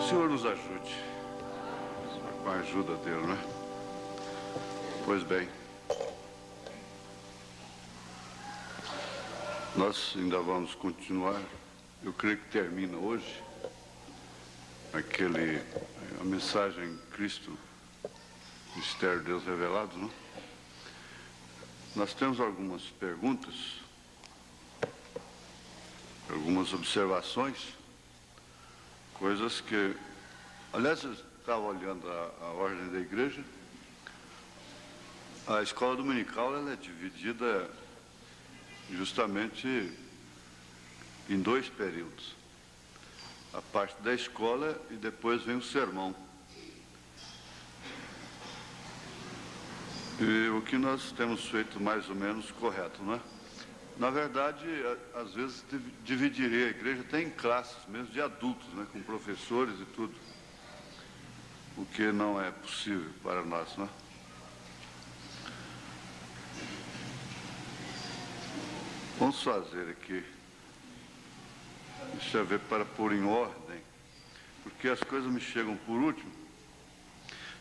O Senhor nos ajude, só com a ajuda dele, né? Pois bem, nós ainda vamos continuar. Eu creio que termina hoje a mensagem Cristo, Mistério de Deus Revelado, não? Nós temos algumas perguntas, algumas observações, coisas que... Aliás, eu estava olhando a ordem da igreja. A escola dominical ela é dividida justamente em 2 períodos. A parte da escola e depois vem o sermão. E o que nós temos feito mais ou menos correto, não é? Na verdade, às vezes dividiria a igreja até em classes, mesmo de adultos, né, com professores e tudo. O que não é possível para nós, não é? Vamos fazer aqui, deixa eu ver, para pôr em ordem, porque as coisas me chegam por último.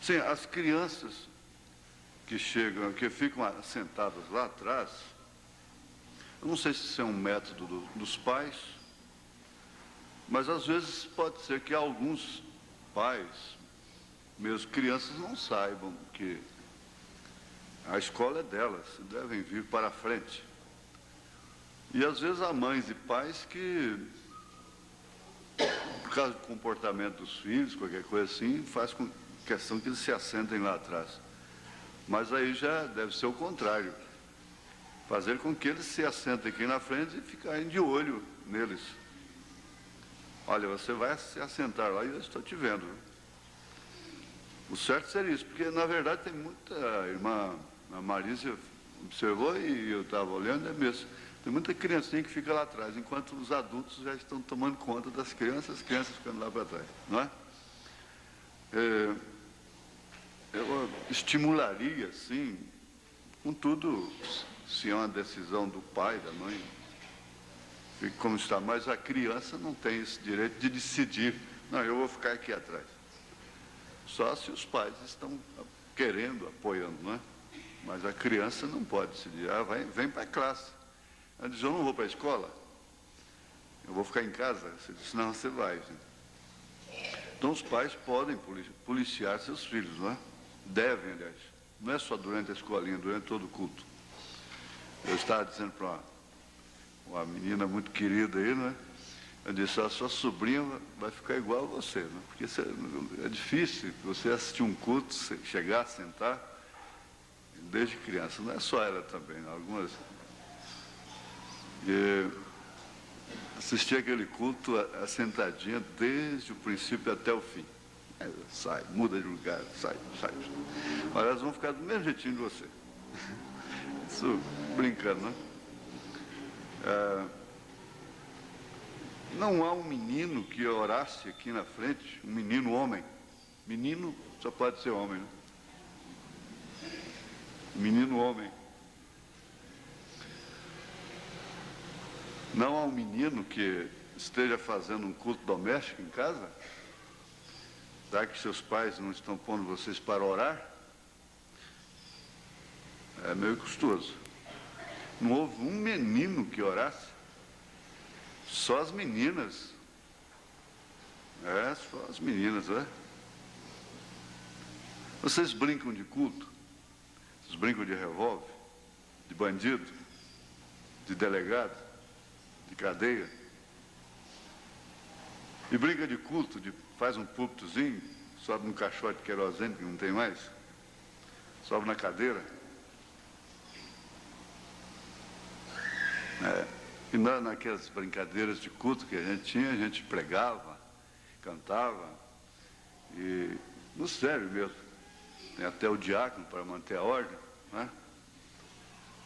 Sim, as crianças que chegam, que ficam sentadas lá atrás, eu não sei se isso é um método dos pais, mas às vezes pode ser que alguns pais, mesmo crianças, não saibam que a escola é delas, devem vir para a frente. E às vezes há mães e pais que, por causa do comportamento dos filhos, qualquer coisa assim, faz com questão que eles se assentem lá atrás. Mas aí já deve ser o contrário. Fazer com que eles se assentem aqui na frente e ficarem de olho neles. Olha, você vai se assentar lá e eu estou te vendo. O certo seria isso, porque na verdade tem muita... A irmã Marícia observou e eu estava olhando, é mesmo. Tem muita criancinha que fica lá atrás, enquanto os adultos já estão tomando conta das crianças, as crianças ficando lá para trás, não é? Eu estimularia, sim, contudo, se é uma decisão do pai, da mãe, fique como está, mas a criança não tem esse direito de decidir, não, eu vou ficar aqui atrás. Só se os pais estão querendo, apoiando, não é? Mas a criança não pode decidir, vem para a classe. Ela diz, eu não vou para a escola, eu vou ficar em casa. Você diz, não, você vai. Então os pais podem policiar seus filhos, não é? Devem, aliás. Não é só durante a escolinha, durante todo o culto. Eu estava dizendo para uma menina muito querida aí, não é? Eu disse, a sua sobrinha vai ficar igual a você, não é? Porque é difícil você assistir um culto, chegar, sentar, desde criança. Não é só ela também, não. Algumas... assistir aquele culto sentadinha desde o princípio até o fim. Sai, muda de lugar, sai. Olha, elas vão ficar do mesmo jeitinho de você. Isso brincando, né? Não há um menino que orasse aqui na frente, um menino homem. Menino só pode ser homem, né? Menino homem. Não há um menino que esteja fazendo um culto doméstico em casa? Será que seus pais não estão pondo vocês para orar? É meio custoso. Não houve um menino que orasse? Só as meninas. Só as meninas, é? Vocês brincam de culto? Vocês brincam de revólver? De bandido? De delegado? De cadeia, e briga de culto, faz um púlpitozinho, sobe no caixote de querosene, que não tem mais, sobe na cadeira. E naquelas brincadeiras de culto que a gente tinha, a gente pregava, cantava, e no sério mesmo, tem até o diácono para manter a ordem, né?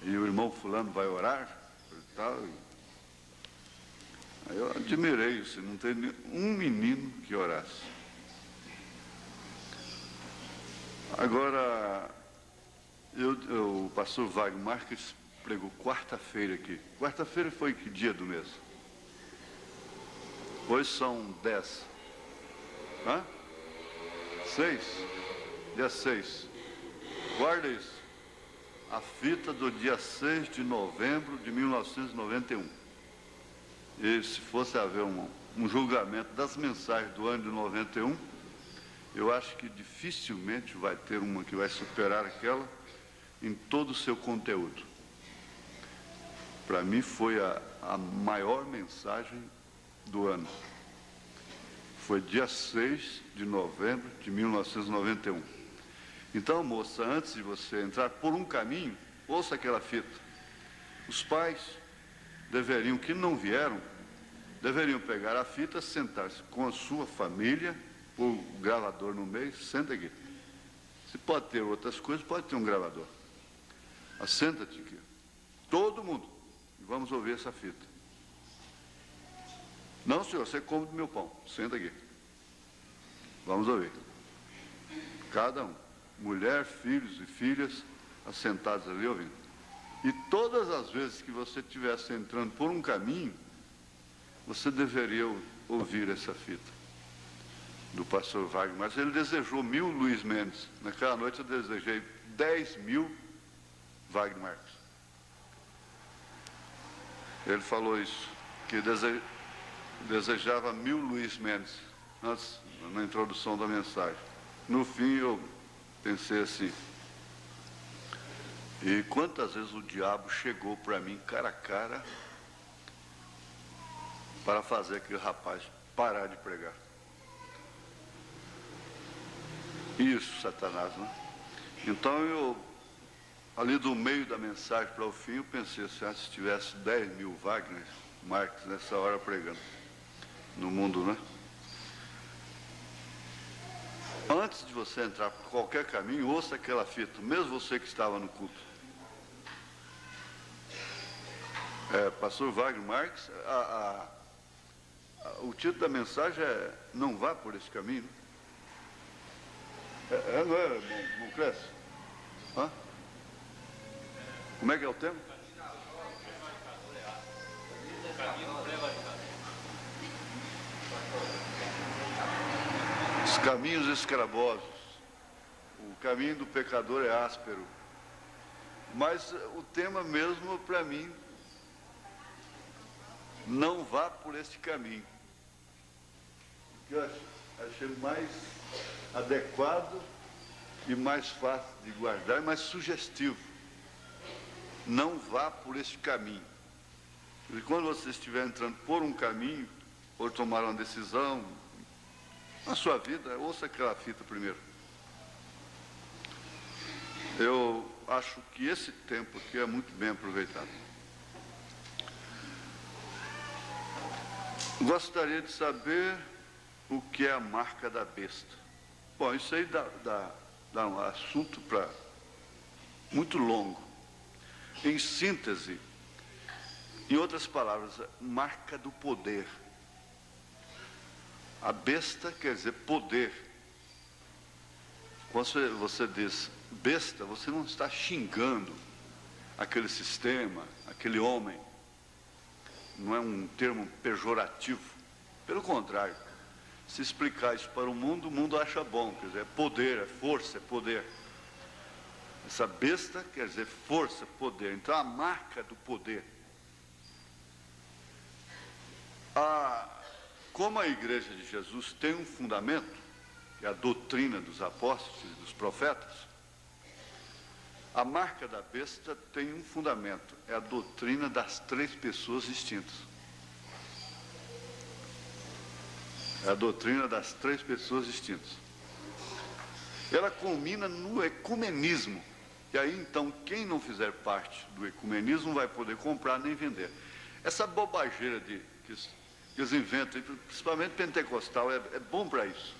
E o irmão fulano vai orar, e tal, eu admirei isso, não tem um menino que orasse. Agora, o pastor Wagner Marques pregou quarta-feira aqui. Quarta-feira foi que dia do mês? Hoje são 10. Hã? 6? Dia 6. Guarda isso. A fita do dia 6 de novembro de 1991. E se fosse haver um julgamento das mensagens do ano de 91, eu acho que dificilmente vai ter uma que vai superar aquela em todo o seu conteúdo. Para mim foi a maior mensagem do ano. Foi dia 6 de novembro de 1991. Então, moça, antes de você entrar por um caminho, ouça aquela fita. Os pais deveriam, que não vieram, deveriam pegar a fita, sentar-se com a sua família, o gravador no meio, senta aqui. Se pode ter outras coisas, pode ter um gravador. Assenta-te aqui. Todo mundo. E vamos ouvir essa fita. Não, senhor, você come do meu pão. Senta aqui. Vamos ouvir. Cada um. Mulher, filhos e filhas, assentados ali ouvindo. E todas as vezes que você estivesse entrando por um caminho, você deveria ouvir essa fita do pastor Wagner. Mas ele desejou 1000 Luiz Mendes. Naquela noite eu desejei 10.000 Wagner Marques. Ele falou isso, que desejava 1000 Luiz Mendes, antes, na introdução da mensagem. No fim eu pensei assim, e quantas vezes o diabo chegou para mim cara a cara para fazer aquele rapaz parar de pregar. Isso, Satanás, né? Então eu, ali do meio da mensagem para o fim, eu pensei assim, se tivesse 10.000 Wagner Marques nessa hora pregando no mundo, né? Antes de você entrar por qualquer caminho, ouça aquela fita, mesmo você que estava no culto. Pastor Wagner Marques, o título da mensagem é Não Vá por Esse Caminho. Não é, irmão Cresce? Hã? Como é que é o tema? Os caminhos escrabosos. O caminho do pecador é áspero. Mas o tema mesmo, para mim, não vá por este caminho. Eu achei mais adequado e mais fácil de guardar e mais sugestivo. Não vá por este caminho. E quando você estiver entrando por um caminho, ou tomar uma decisão na sua vida, ouça aquela fita primeiro. Eu acho que esse tempo aqui é muito bem aproveitado. Gostaria de saber o que é a marca da besta. Bom, isso aí dá um assunto para muito longo. Em síntese, em outras palavras, marca do poder. A besta quer dizer poder. Quando você diz besta, você não está xingando aquele sistema, aquele homem. Não é um termo pejorativo. Pelo contrário, se explicar isso para o mundo acha bom. Quer dizer, é poder, é força, é poder. Essa besta quer dizer força, poder. Então, a marca do poder. Como a Igreja de Jesus tem um fundamento, que é a doutrina dos apóstolos e dos profetas, a marca da besta tem um fundamento, é a doutrina das 3 pessoas distintas. É a doutrina das 3 pessoas distintas. Ela culmina no ecumenismo. E aí, então, quem não fizer parte do ecumenismo vai poder comprar nem vender. Essa bobageira que eles inventam, principalmente pentecostal, é bom para isso.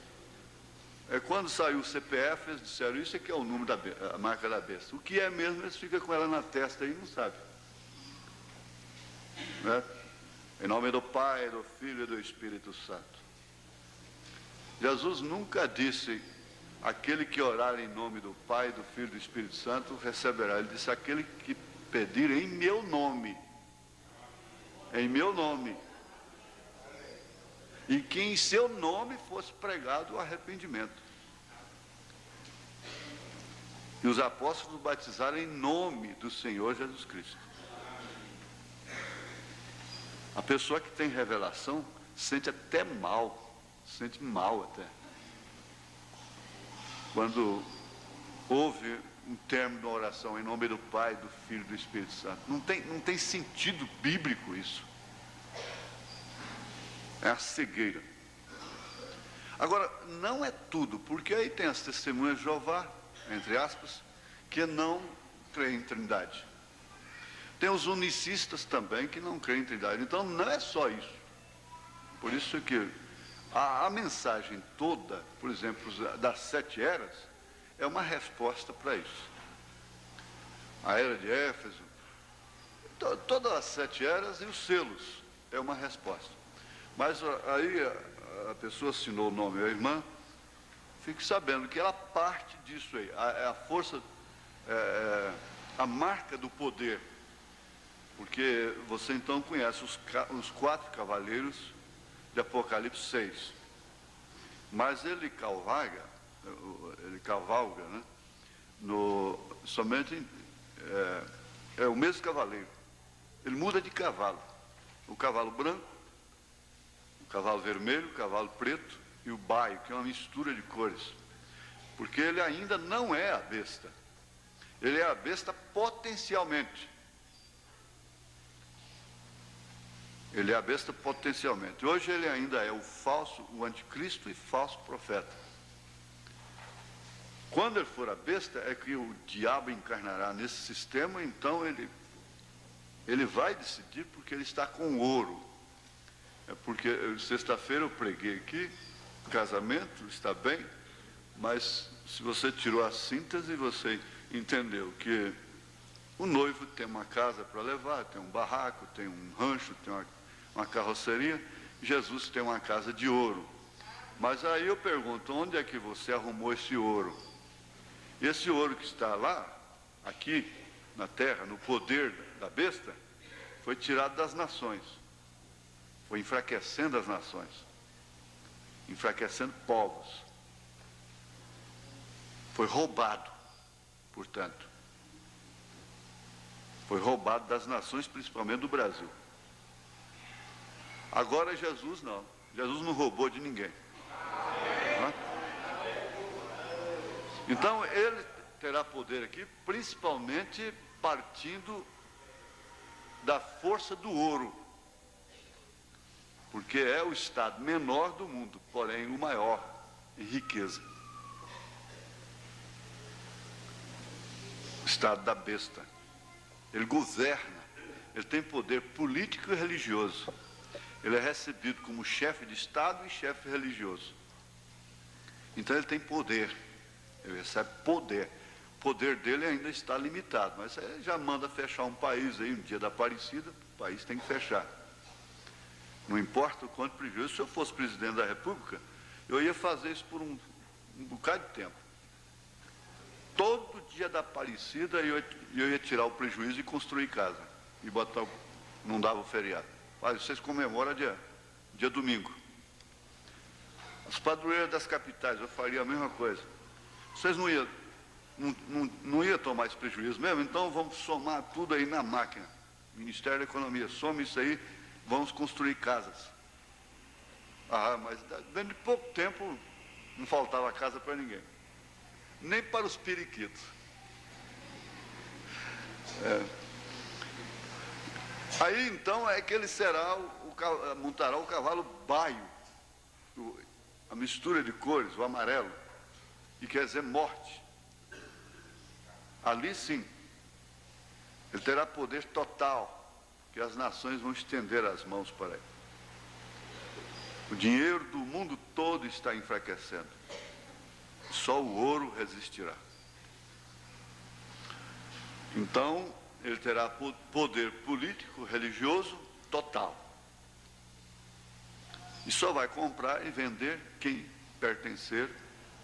Quando saiu o CPF, eles disseram, isso aqui é o número a marca da besta. O que é mesmo, eles ficam com ela na testa e não sabem. Né? Em nome do Pai, do Filho e do Espírito Santo. Jesus nunca disse, aquele que orar em nome do Pai, do Filho e do Espírito Santo, receberá. Ele disse, aquele que pedir em meu nome. Em meu nome. e que em seu nome fosse pregado o arrependimento. E os apóstolos batizaram em nome do Senhor Jesus Cristo. A pessoa que tem revelação sente até mal, sente mal até. Quando houve um término da oração em nome do Pai, do Filho e do Espírito Santo. Não tem sentido bíblico isso. É a cegueira. Agora, não é tudo, porque aí tem as testemunhas de Jeová, entre aspas, que não creem em Trindade. Tem os unicistas também que não creem em Trindade. Então, não é só isso. Por isso que a mensagem toda, por exemplo, das 7 eras, é uma resposta para isso. A era de Éfeso, todas as 7 eras e os selos, é uma resposta. Mas aí a pessoa assinou o nome, a irmã, fique sabendo que ela parte disso aí, a força, a marca do poder. Porque você então conhece os 4 cavaleiros de Apocalipse 6. Mas ele cavalga, né? Somente é o mesmo cavaleiro. Ele muda de cavalo. O cavalo branco, o cavalo vermelho, o cavalo preto e o baio, que é uma mistura de cores. Porque ele ainda não é a besta. Ele é a besta potencialmente. Ele é a besta potencialmente. Hoje ele ainda é o falso, o anticristo e falso profeta. Quando ele for a besta, é que o diabo encarnará nesse sistema, então ele vai decidir, porque ele está com ouro. É porque sexta-feira eu preguei aqui, casamento, está bem, mas se você tirou a síntese, você entendeu que o noivo tem uma casa para levar, tem um barraco, tem um rancho, tem uma carroceria. Jesus tem uma casa de ouro. Mas aí eu pergunto, onde é que você arrumou esse ouro? E esse ouro que está lá, aqui, na terra, no poder da besta, foi tirado das nações. Foi enfraquecendo as nações. Enfraquecendo povos. Foi roubado, portanto. Foi roubado das nações, principalmente do Brasil. Agora Jesus não. Jesus não roubou de ninguém. Então ele terá poder aqui, principalmente partindo da força do ouro. Porque é o estado menor do mundo, porém o maior em riqueza. O estado da besta. Ele governa, ele tem poder político e religioso. Ele é recebido como chefe de Estado e chefe religioso. Então ele tem poder, ele recebe poder. O poder dele ainda está limitado, mas ele já manda fechar um país aí, no dia da Aparecida, o país tem que fechar. Não importa o quanto prejuízo. Se eu fosse presidente da República, eu ia fazer isso por um bocado de tempo. Todo dia da Aparecida eu ia tirar o prejuízo e construir casa. E botar, não dava o feriado. Mas vocês comemoram dia domingo. As padroeiras das capitais, eu faria a mesma coisa. Vocês não iam tomar esse prejuízo mesmo? Então vamos somar tudo aí na máquina. Ministério da Economia, soma isso aí, vamos construir casas. Mas dentro de pouco tempo não faltava casa para ninguém. Nem para os periquitos. Aí então é que ele montará o cavalo baio, a mistura de cores, o amarelo, e quer dizer morte. Ali sim, ele terá poder total, que as nações vão estender as mãos para ele. O dinheiro do mundo todo está enfraquecendo. Só o ouro resistirá. Então, ele terá poder político, religioso, total. E só vai comprar e vender quem pertencer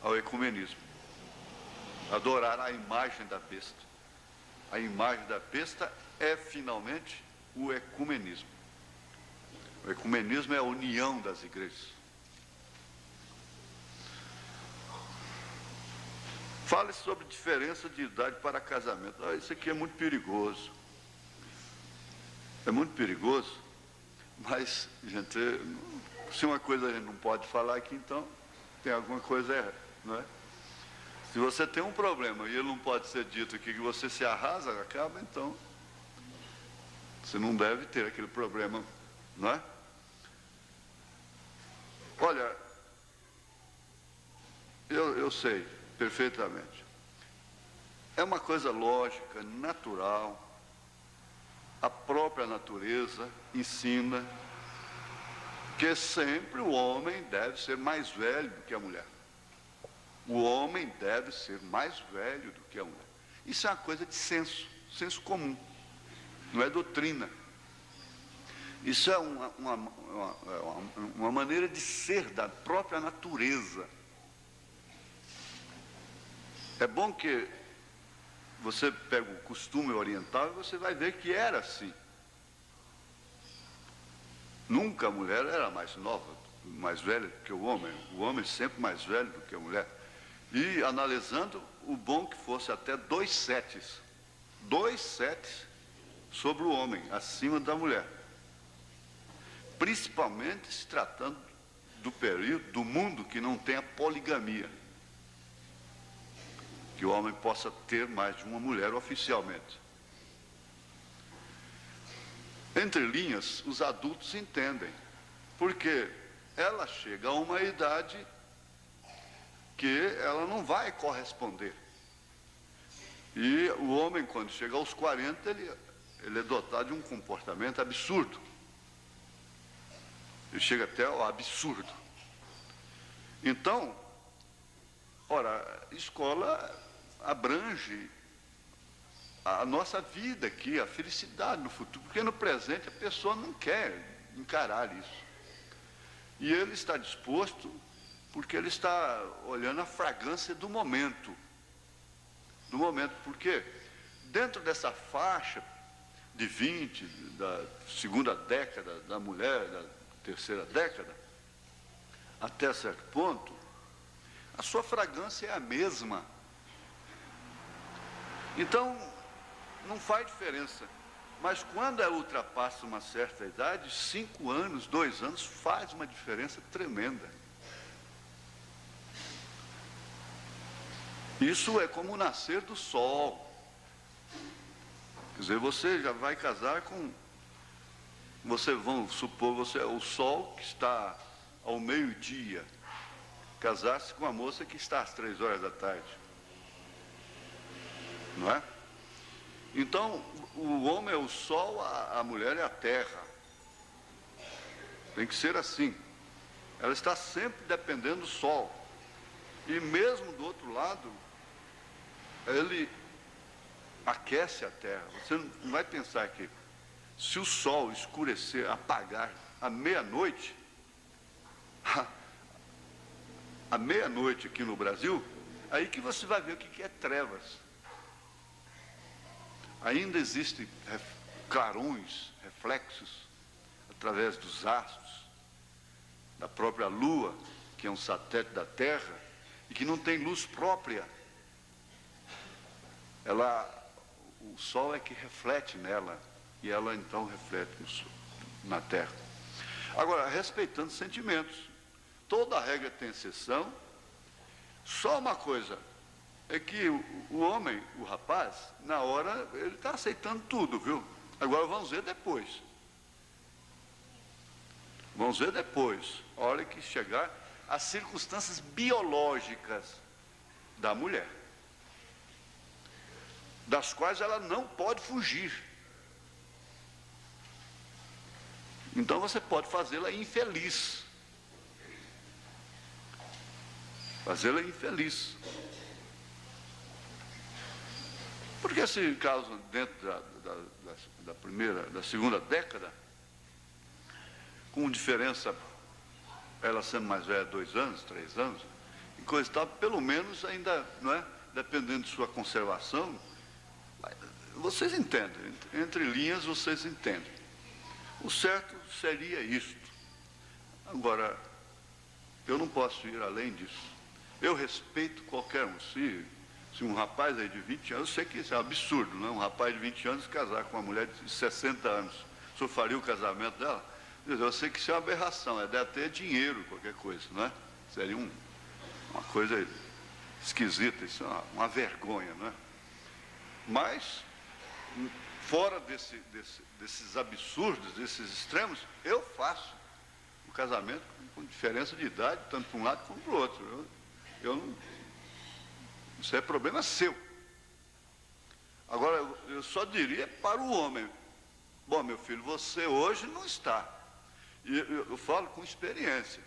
ao ecumenismo. Adorar a imagem da besta. A imagem da besta é, finalmente, o ecumenismo. O ecumenismo é a união das igrejas. Fale sobre diferença de idade para casamento. Isso aqui é muito perigoso. É muito perigoso, mas, gente, se uma coisa a gente não pode falar aqui, então tem alguma coisa errada, não é? Se você tem um problema e ele não pode ser dito aqui, que você se arrasa, acaba, então você não deve ter aquele problema, não é? Olha, eu sei perfeitamente. É uma coisa lógica, natural. A própria natureza ensina que sempre o homem deve ser mais velho do que a mulher. O homem deve ser mais velho do que a mulher. Isso é uma coisa de senso comum, não é doutrina. Isso é uma maneira de ser da própria natureza. É bom que você pega o costume oriental e você vai ver que era assim. Nunca a mulher era mais nova, mais velha do que o homem sempre mais velho do que a mulher. E analisando, o bom que fosse até 2 setes sobre o homem, acima da mulher. Principalmente se tratando do período, do mundo que não tem a poligamia. Que o homem possa ter mais de uma mulher oficialmente. Entre linhas, os adultos entendem, porque ela chega a uma idade que ela não vai corresponder. E o homem, quando chega aos 40, ele é dotado de um comportamento absurdo. Ele chega até ao absurdo. Então, ora, escola abrange a nossa vida aqui, a felicidade no futuro, porque no presente a pessoa não quer encarar isso. E ele está disposto, porque ele está olhando a fragrância do momento. Porque dentro dessa faixa de 20, da segunda década da mulher, da terceira década, até certo ponto, a sua fragrância é a mesma. Então, não faz diferença. Mas quando ela ultrapassa uma certa idade, 5 anos, 2 anos, faz uma diferença tremenda. Isso é como o nascer do sol. Quer dizer, você já vai casar com... vamos supor, você é o sol que está ao meio-dia. Casar-se com a moça que está às 3 horas da tarde. Não é? Então, o homem é o sol, a mulher é a terra. Tem que ser assim. Ela está sempre dependendo do sol. E mesmo do outro lado, ele aquece a terra. Você não vai pensar que se o sol escurecer, apagar à meia-noite, à meia-noite aqui no Brasil, aí que você vai ver o que é trevas. Ainda existem clarões, reflexos, através dos astros, da própria Lua, que é um satélite da Terra, e que não tem luz própria. O Sol é que reflete nela, e ela então reflete na Terra. Agora, respeitando sentimentos, toda regra tem exceção. Só uma coisa, é que o homem, o rapaz, na hora, ele está aceitando tudo, viu? Agora vamos ver depois. Vamos ver depois, a hora que chegar as circunstâncias biológicas da mulher, das quais ela não pode fugir. Então você pode fazê-la infeliz. Fazê-la infeliz. Porque esse caso dentro da segunda década, com diferença, ela sendo mais velha 2 anos, 3 anos, e coisa e tal, pelo menos ainda, não é? Dependendo de sua conservação, vocês entendem, entre linhas vocês entendem. O certo seria isto. Agora, eu não posso ir além disso. Eu respeito qualquer um. Se Se um rapaz aí de 20 anos, eu sei que isso é um absurdo, não é? Um rapaz de 20 anos casar com uma mulher de 60 anos. O senhor faria o casamento dela? Eu sei que isso é uma aberração, deve até dinheiro, qualquer coisa, não é? Seria uma coisa esquisita, isso é uma vergonha, não é? Mas, fora desses absurdos, desses extremos, eu faço o casamento com diferença de idade, tanto para um lado como para o outro. Eu não, isso é problema seu. Agora, eu só diria para o homem: bom, meu filho, você hoje não está. E eu falo com experiência.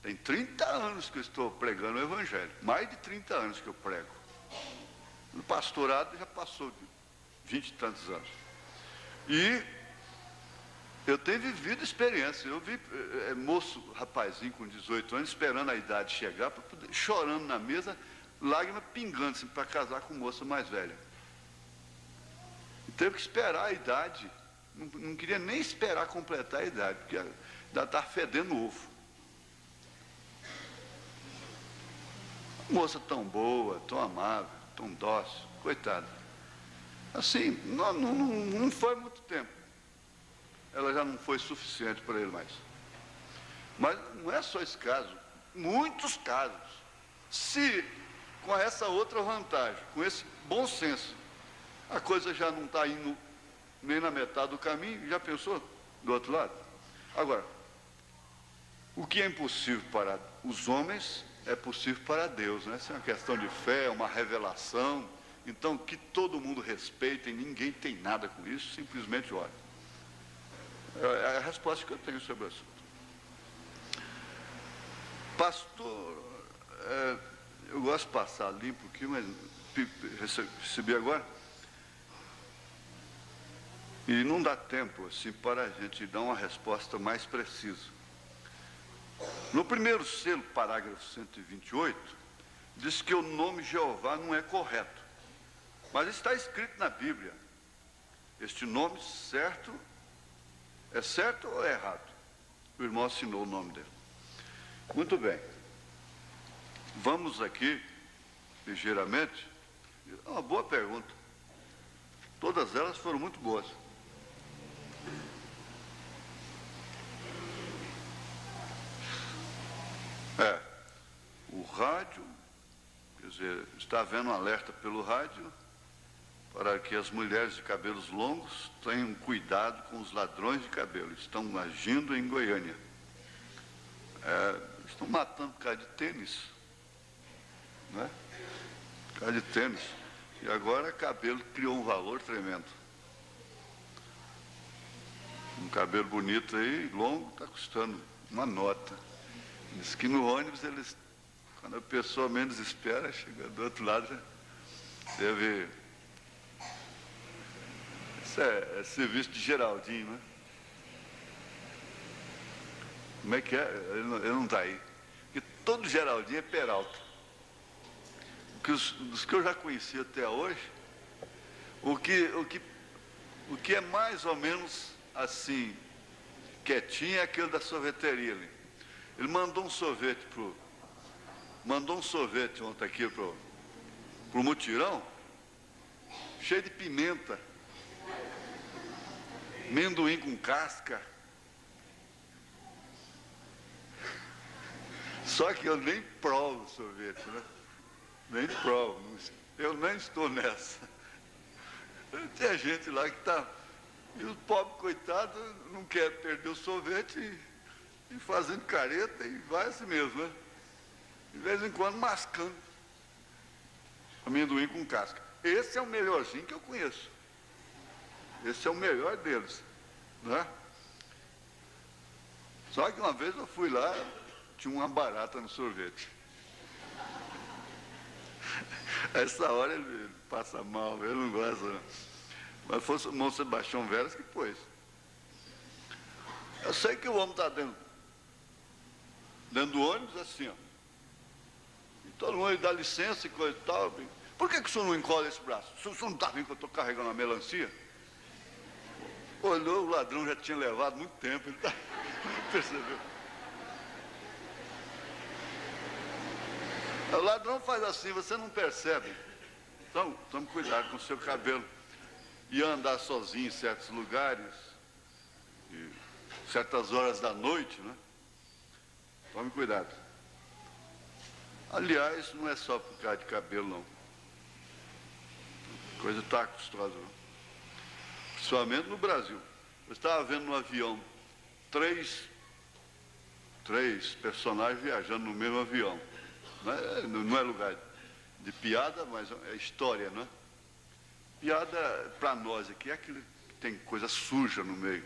Tem 30 anos que eu estou pregando o Evangelho. Mais de 30 anos que eu prego. No pastorado já passou de 20 e tantos anos. E eu tenho vivido experiência. Eu vi moço, rapazinho com 18 anos, esperando a idade chegar, para poder, chorando na mesa, lágrima pingando assim, para casar com moça mais velha. E teve que esperar a idade. Não queria nem esperar completar a idade, porque ainda está fedendo ovo. Moça tão boa, tão amável, tão dócil, coitada. Assim, não foi muito tempo. Ela já não foi suficiente para ele mais. Mas não é só esse caso, muitos casos. Se com essa outra vantagem, com esse bom senso, a coisa já não está indo nem na metade do caminho, já pensou do outro lado? Agora, o que é impossível para os homens é possível para Deus, né? Isso é uma questão de fé, uma revelação. Então, que todo mundo respeite, ninguém tem nada com isso, simplesmente olha. É a resposta que eu tenho sobre o assunto. Pastor, eu gosto de passar limpo aqui, mas recebi agora. E não dá tempo, assim, para a gente dar uma resposta mais precisa. No primeiro selo, parágrafo 128, diz que o nome Jeová não é correto. Mas está escrito na Bíblia. Este nome certo, é certo ou é errado? O irmão assinou o nome dele. Muito bem. Vamos aqui, ligeiramente. É uma boa pergunta. Todas elas foram muito boas. O rádio, quer dizer, está havendo um alerta pelo rádio para que as mulheres de cabelos longos tenham cuidado com os ladrões de cabelo. Estão agindo em Goiânia. Estão matando por causa de tênis, né? Por causa de tênis. E agora cabelo criou um valor tremendo. Um cabelo bonito aí, longo, está custando uma nota. Diz que no ônibus eles, quando a pessoa menos espera, chega do outro lado, já deve. Isso é serviço de Geraldinho, né? Como é que é? Ele não está aí. Porque todo Geraldinho é Peralta. Dos que eu já conheci até hoje, o que é mais ou menos assim, quietinho, é aquele da sorveteria ali. Ele mandou um sorvete ontem aqui pro mutirão, cheio de pimenta, amendoim com casca. Só que eu nem provo sorvete, né? Nem provo. Eu nem estou nessa. Tem gente lá que está. E o pobre coitado não quer perder o sorvete e fazendo careta e vai assim mesmo, né? De vez em quando mascando amendoim com casca. Esse é o melhorzinho que eu conheço. Esse é o melhor deles, né? Só que uma vez eu fui lá, tinha uma barata no sorvete. Essa hora ele passa mal, ele não gosta, não. Mas foi o irmão Sebastião Veras que pôs. Eu sei que o homem está dentro do ônibus assim, ó. E todo mundo dá licença e coisa e tal. Por que o senhor não encolhe esse braço? O senhor não está vendo que eu estou carregando uma melancia? Olhou, o ladrão já tinha levado muito tempo, ele percebeu. O ladrão faz assim, você não percebe. Então, tome cuidado com o seu cabelo. E andar sozinho em certos lugares, e certas horas da noite, né? Tome cuidado. Aliás, não é só por causa de cabelo, não. A coisa está custosa, não? Principalmente no Brasil. Eu estava vendo no avião três personagens viajando no mesmo avião. Não é lugar de piada, mas é história, não é? Piada para nós aqui é aquilo que tem coisa suja no meio.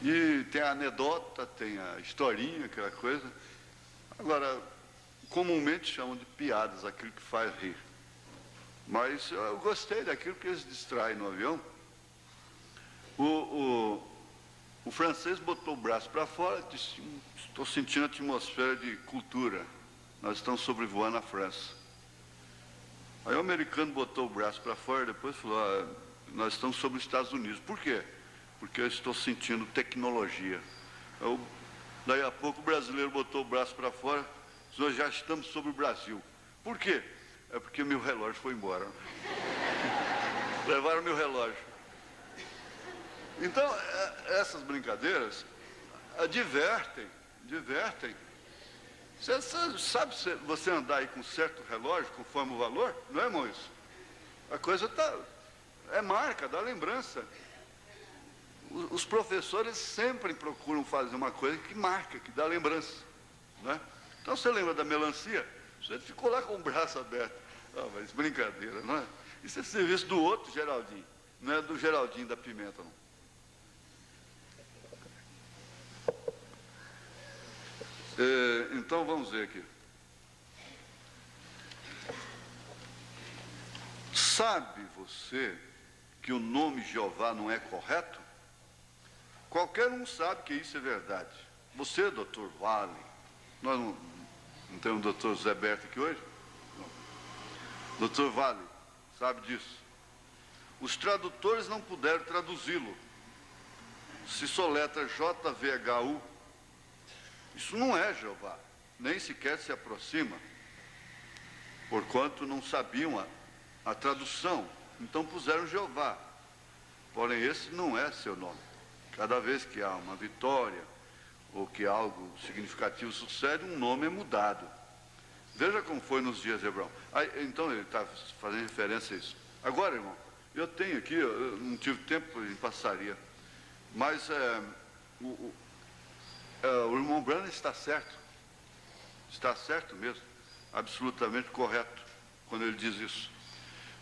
E tem a anedota, tem a historinha, aquela coisa. Agora, comumente chamam de piadas aquilo que faz rir. Mas eu gostei daquilo que eles distraem no avião. O francês botou o braço para fora e disse: estou sentindo a atmosfera de cultura. Nós estamos sobrevoando a França. Aí o americano botou o braço para fora e depois falou: nós estamos sobre os Estados Unidos. Por quê? Porque eu estou sentindo tecnologia. Daí a pouco o brasileiro botou o braço para fora: nós já estamos sobre o Brasil. Por quê? É porque meu relógio foi embora. Levaram meu relógio. Então, essas brincadeiras divertem. Você sabe você andar aí com certo relógio, conforme o valor? Não é, irmão, isso? A coisa é marca, dá lembrança. Os professores sempre procuram fazer uma coisa que marca, que dá lembrança, né? Então, você lembra da melancia? Você ficou lá com o braço aberto. Mas brincadeira, não é? Isso é serviço do outro Geraldinho, não é do Geraldinho da Pimenta, não. Então, vamos ver aqui. Sabe você que o nome Jeová não é correto? Qualquer um sabe que isso é verdade. Você, doutor Vale, nós não temos o doutor Zé Berto aqui hoje? Não. Doutor Vale, sabe disso. Os tradutores não puderam traduzi-lo. Se soletra JVHU. Isso não é Jeová, nem sequer se aproxima, porquanto não sabiam a tradução, então puseram Jeová. Porém, esse não é seu nome. Cada vez que há uma vitória ou que algo significativo sucede, um nome é mudado. Veja como foi nos dias de Hebrão. Então, ele está fazendo referência a isso. Agora, irmão, eu tenho aqui, eu não tive tempo em passaria, mas o irmão Branham está certo mesmo, absolutamente correto, quando ele diz isso.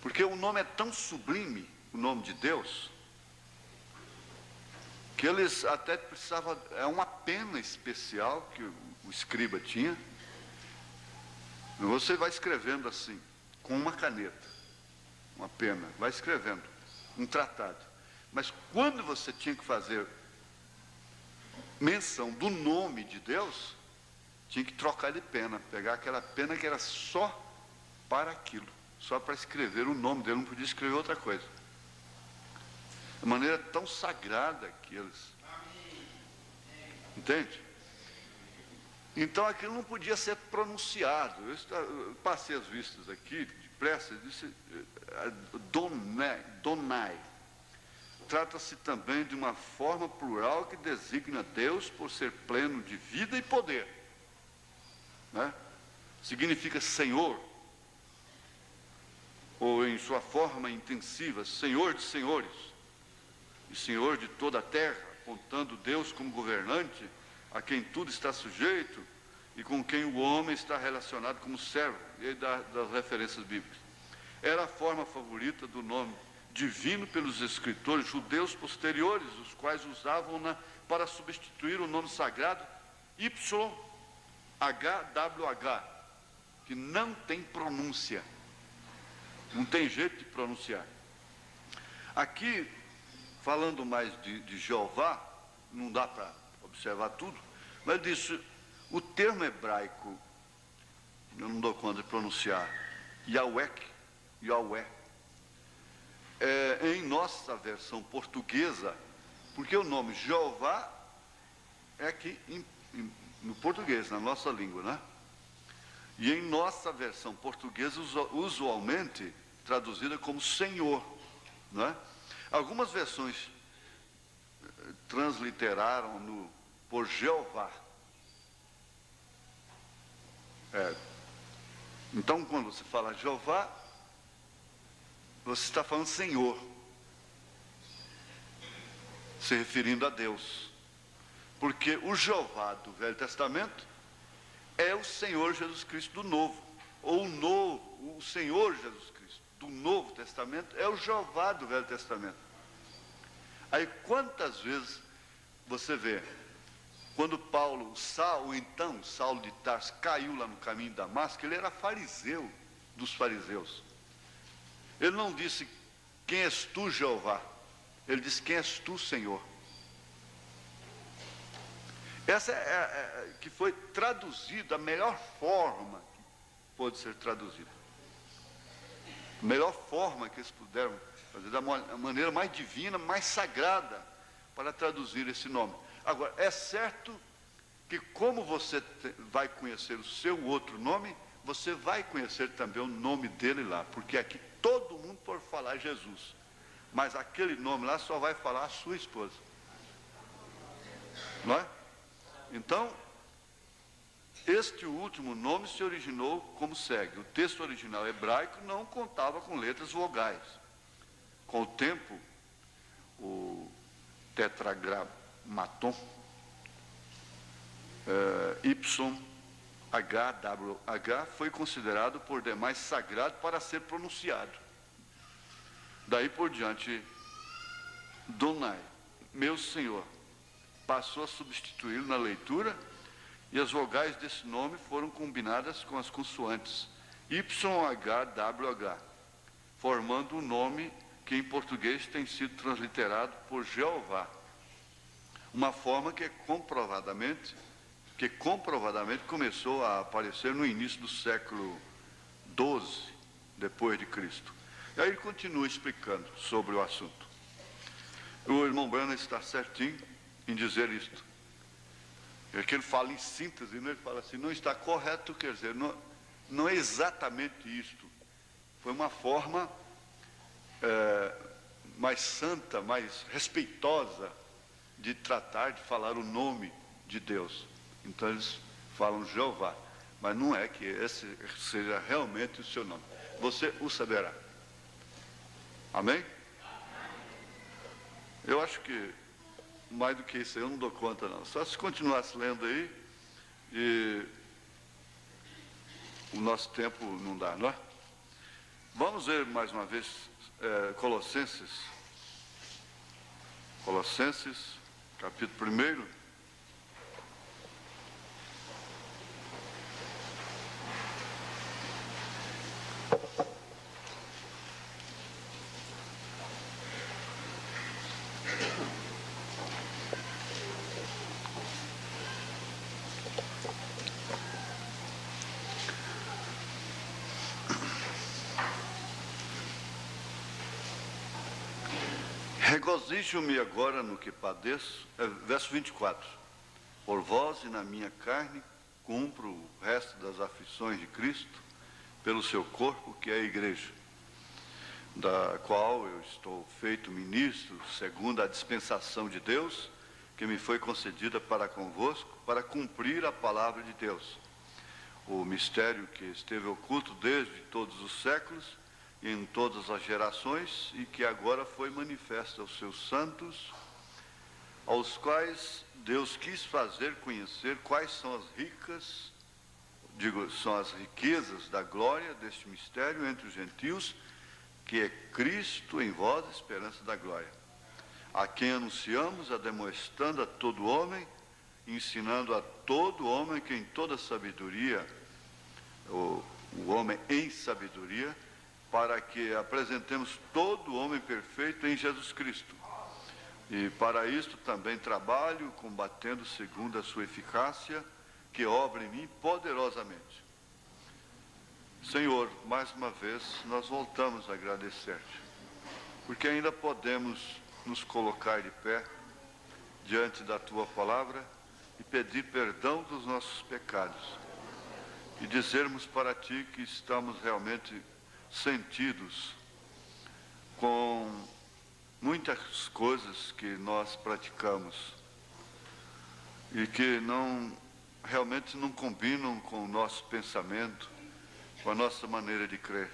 Porque o nome é tão sublime, o nome de Deus, que eles até precisavam, é uma pena especial que o escriba tinha. Você vai escrevendo assim, com uma caneta, uma pena, vai escrevendo, um tratado. Mas quando você tinha que fazer menção do nome de Deus, tinha que trocar de pena, pegar aquela pena que era só para aquilo, só para escrever o nome dele, não podia escrever outra coisa. De maneira tão sagrada que eles... Entende? Então aquilo não podia ser pronunciado. Eu passei as vistas aqui, depressa, e disse Donai. Trata-se também de uma forma plural que designa Deus por ser pleno de vida e poder, né? Significa Senhor, ou em sua forma intensiva, Senhor de senhores, e Senhor de toda a terra, apontando Deus como governante, a quem tudo está sujeito, e com quem o homem está relacionado como servo, e aí das referências bíblicas. Era a forma favorita do nome divino pelos escritores judeus posteriores, os quais usavam-na para substituir o nome sagrado YHWH, que não tem pronúncia, não tem jeito de pronunciar. Aqui, falando mais de Jeová, não dá para observar tudo, mas disse, o termo hebraico, eu não dou conta de pronunciar, Yahweh, em nossa versão portuguesa, porque o nome Jeová é aqui no português, na nossa língua, né? E em nossa versão portuguesa, usualmente traduzida como Senhor, não é? Algumas versões transliteraram por Jeová. Então, quando você fala Jeová, você está falando Senhor, se referindo a Deus. Porque o Jeová do Velho Testamento é o Senhor Jesus Cristo do Novo. Ou o Senhor Jesus Cristo do Novo Testamento é o Jeová do Velho Testamento. Aí quantas vezes você vê, quando Saulo de Tarso caiu lá no caminho de Damasco, ele era fariseu dos fariseus. Ele não disse, quem és tu, Jeová? Ele disse, quem és tu, Senhor? Essa que foi traduzida, a melhor forma que pôde ser traduzida. A melhor forma que eles puderam fazer, da maneira mais divina, mais sagrada, para traduzir esse nome. Agora, é certo que como você vai conhecer o seu outro nome, você vai conhecer também o nome dele lá, porque aqui todo mundo pode falar Jesus, mas aquele nome lá só vai falar a sua esposa. Não é? Então, este último nome se originou como segue. O texto original hebraico não contava com letras vogais. Com o tempo, o tetragramaton, YHWH, foi considerado por demais sagrado para ser pronunciado. Daí por diante, Donai, meu Senhor, passou a substituí-lo na leitura, e as vogais desse nome foram combinadas com as consoantes YHWH, formando um nome que em português tem sido transliterado por Jeová. Uma forma que comprovadamente começou a aparecer no início do século XII, depois de Cristo. E aí ele continua explicando sobre o assunto. O irmão Branham está certinho em dizer isto. É que ele fala em síntese, né? Ele fala assim, não está correto, quer dizer, não é exatamente isto. Foi uma forma mais santa, mais respeitosa de tratar, de falar o nome de Deus. Então eles falam Jeová, mas não é que esse seja realmente o seu nome. Você o saberá. Amém? Eu acho que mais do que isso eu não dou conta não. Só se continuasse lendo aí, e o nosso tempo não dá, não é? Vamos ver mais uma vez Colossenses, capítulo 1. Regozijo-me agora no que padeço, verso 24, por vós e na minha carne cumpro o resto das aflições de Cristo, pelo seu corpo, que é a igreja, da qual eu estou feito ministro, segundo a dispensação de Deus, que me foi concedida para convosco, para cumprir a palavra de Deus, o mistério que esteve oculto desde todos os séculos, em todas as gerações, e que agora foi manifesto aos seus santos, aos quais Deus quis fazer conhecer quais são são as riquezas da glória deste mistério entre os gentios, que é Cristo em vós, a esperança da glória, a quem anunciamos, ademoestando a todo homem, ensinando a todo homem que em toda sabedoria, o homem em sabedoria, para que apresentemos todo homem perfeito em Jesus Cristo. E para isto também trabalho, combatendo segundo a sua eficácia, que obra em mim poderosamente. Senhor, mais uma vez, nós voltamos a agradecer-te, porque ainda podemos nos colocar de pé diante da tua palavra e pedir perdão dos nossos pecados. e dizermos para Ti que estamos realmente sentidos com muitas coisas que nós praticamos e que realmente não combinam com o nosso pensamento, com a nossa maneira de crer.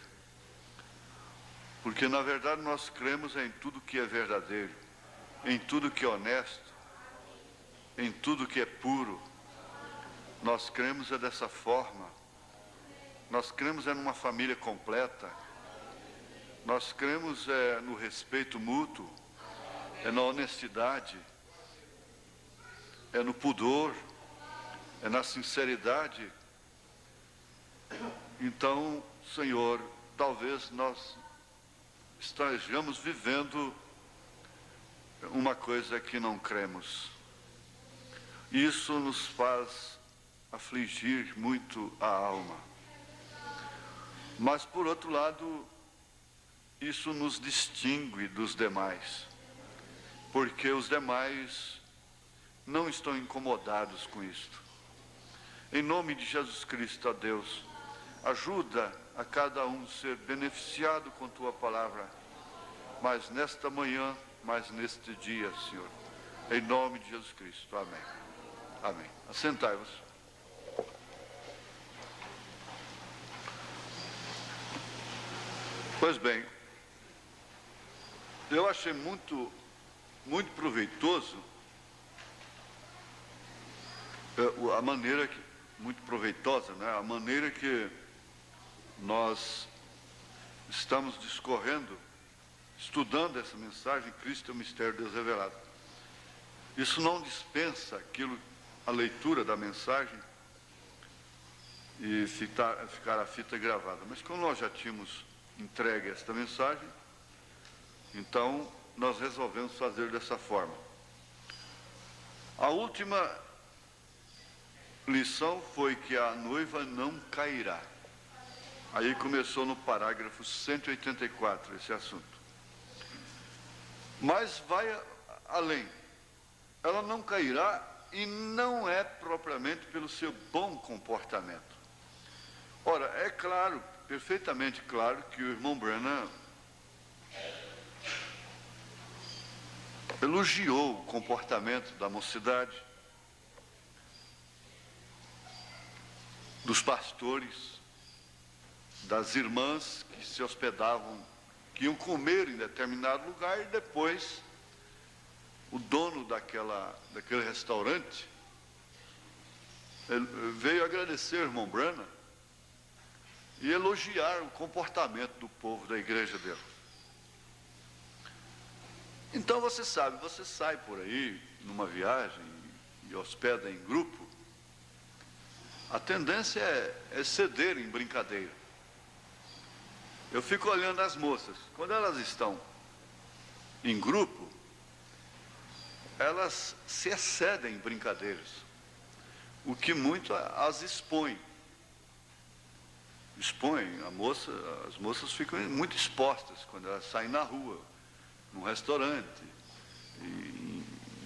Porque, na verdade, nós cremos em tudo que é verdadeiro, em tudo que é honesto, em tudo que é puro. Nós cremos dessa forma. Nós cremos numa família completa. Nós cremos no respeito mútuo, na honestidade, no pudor, na sinceridade. Então, Senhor, talvez nós estejamos vivendo uma coisa que não cremos. Isso nos faz afligir muito a alma. Mas, por outro lado, isso nos distingue dos demais, porque os demais não estão incomodados com isto. Em nome de Jesus Cristo, ó Deus, ajuda a cada um ser beneficiado com Tua palavra, mas nesta manhã, mas neste dia, Senhor. Em nome de Jesus Cristo. Amém. Amém. Assentai-vos. Pois bem, eu achei muito proveitoso a maneira muito proveitosa, né? A maneira que nós estamos discorrendo, estudando essa mensagem, Cristo é o mistério de Deus revelado. Isso não dispensa a leitura da mensagem e ficar a fita gravada. Mas como nós já tínhamos entregue esta mensagem, então nós resolvemos fazer dessa forma. A última lição foi que a noiva não cairá. Aí começou no parágrafo 184 esse assunto. Mas vai além. Ela não cairá e não é propriamente pelo seu bom comportamento. Ora, é claro, perfeitamente claro, que o irmão Branham elogiou o comportamento da mocidade, dos pastores, das irmãs que se hospedavam, que iam comer em determinado lugar e depois o dono daquele restaurante veio agradecer ao irmão Branham e elogiar o comportamento do povo da igreja dele. Então você sabe, você sai por aí numa viagem e hospeda em grupo, a tendência é ceder em brincadeira. Eu fico olhando as moças, quando elas estão em grupo, elas se excedem em brincadeiras, o que muito as expõe. As moças ficam muito expostas quando elas saem na rua, num restaurante,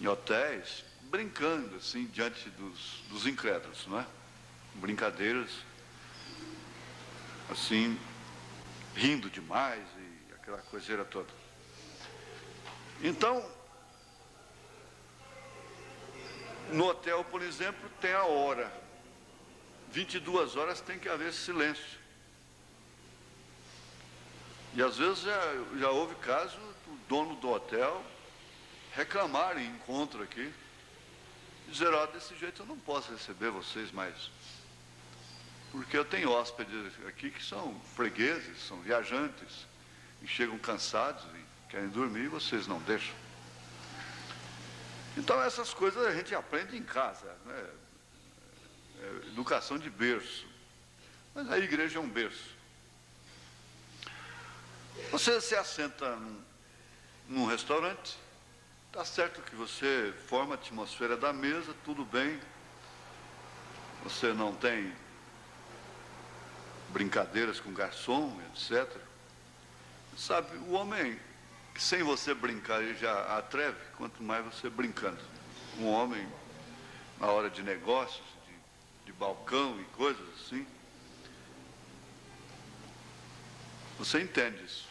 em hotéis, brincando assim diante dos incrédulos, não é? Brincadeiras assim, rindo demais e aquela coiseira toda. Então, no hotel, por exemplo, tem a hora. 22 horas tem que haver silêncio. E às vezes já houve caso do dono do hotel reclamar em encontro aqui, dizer, desse jeito eu não posso receber vocês mais, porque eu tenho hóspedes aqui que são fregueses, são viajantes, e chegam cansados e querem dormir e vocês não deixam. Então essas coisas a gente aprende em casa, né? Educação de berço. Mas a igreja é um berço. Você se assenta num restaurante, está certo que você forma a atmosfera da mesa, tudo bem, você não tem brincadeiras com garçom, etc. Sabe, o homem, sem você brincar, ele já atreve, quanto mais você brincando. Um homem, na hora de negócios, de balcão e coisas assim, Você entende isso.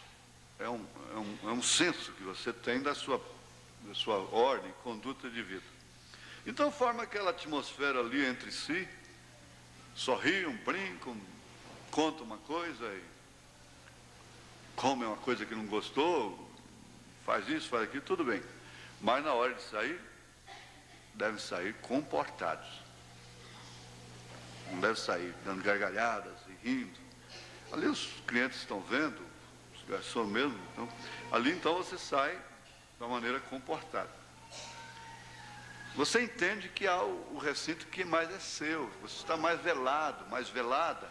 É um senso que você tem da sua ordem, conduta de vida. Então forma aquela atmosfera ali entre si, sorriam, brincam, contam uma coisa e comem uma coisa que não gostou, faz isso, faz aquilo, tudo bem. Mas na hora de sair, devem sair comportados. Não deve sair dando gargalhadas e rindo. Ali os clientes estão vendo, os garçons mesmo. Então, ali então você sai de uma maneira comportada. Você entende que há o recinto que mais é seu. Você está mais velado, mais velada.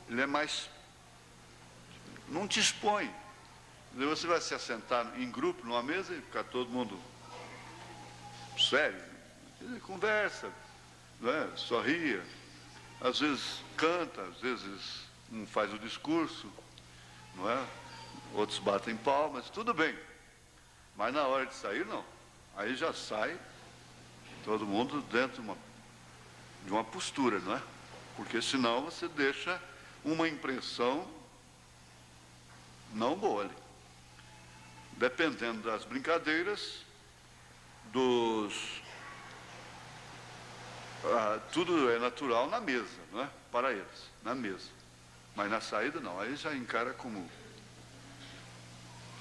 Ele é mais... não te expõe. Você vai se assentar em grupo, numa mesa, e ficar todo mundo sério. Conversa, né? Sorria. Às vezes canta, às vezes um faz o discurso, não é? Outros batem palmas, tudo bem. Mas na hora de sair, não. Aí já sai todo mundo dentro de uma postura, não é? Porque senão você deixa uma impressão não boa ali. Dependendo das brincadeiras, tudo é natural na mesa, não é? Para eles, na mesa. Mas na saída não, aí já encara como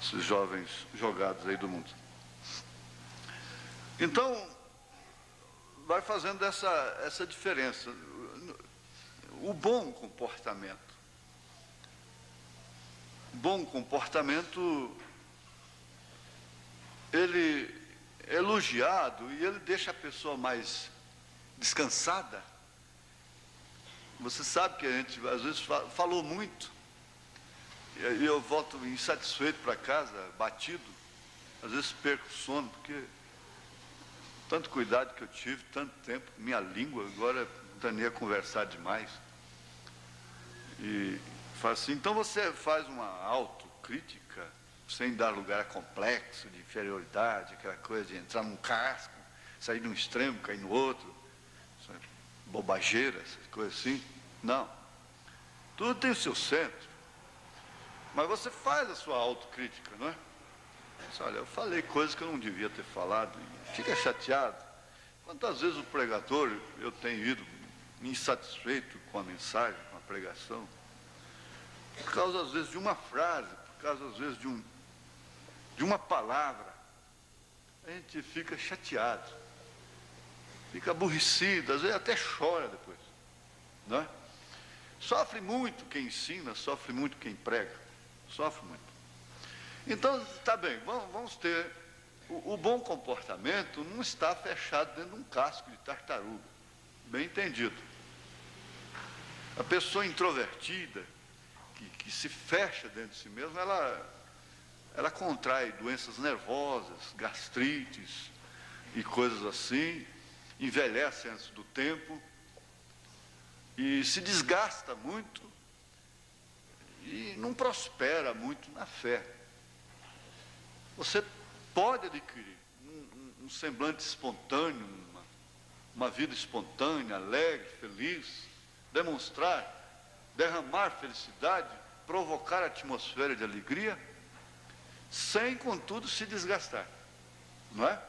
esses jovens jogados aí do mundo. Então, vai fazendo essa diferença. O bom comportamento. Bom comportamento, ele é elogiado e ele deixa a pessoa mais descansada. Você sabe que a gente às vezes falou muito e eu volto insatisfeito para casa, batido. Às vezes perco o sono porque tanto cuidado que eu tive, tanto tempo, minha língua, agora danei a conversar demais. E faz assim. Então você faz uma autocrítica sem dar lugar a complexo de inferioridade, aquela coisa de entrar num casco, sair de um extremo, cair no outro, bobageira, essas coisas assim. Não. Tudo tem o seu centro. Mas você faz a sua autocrítica, não é? Você, olha, eu falei coisas que eu não devia ter falado, e fica chateado. Quantas vezes o pregador, eu tenho ido insatisfeito com a mensagem, com a pregação, por causa às vezes de uma frase, por causa às vezes de uma palavra, a gente fica chateado, fica aborrecido, às vezes até chora depois, não é? Sofre muito quem ensina, sofre muito quem prega, sofre muito. Então, tá bem, vamos ter, o bom comportamento não está fechado dentro de um casco de tartaruga, bem entendido. A pessoa introvertida, que se fecha dentro de si mesma, ela contrai doenças nervosas, gastrites e coisas assim, envelhece antes do tempo e se desgasta muito e não prospera muito na fé. Você pode adquirir um semblante espontâneo, uma vida espontânea, alegre, feliz, demonstrar, derramar felicidade, provocar atmosfera de alegria, sem, contudo, se desgastar, não é?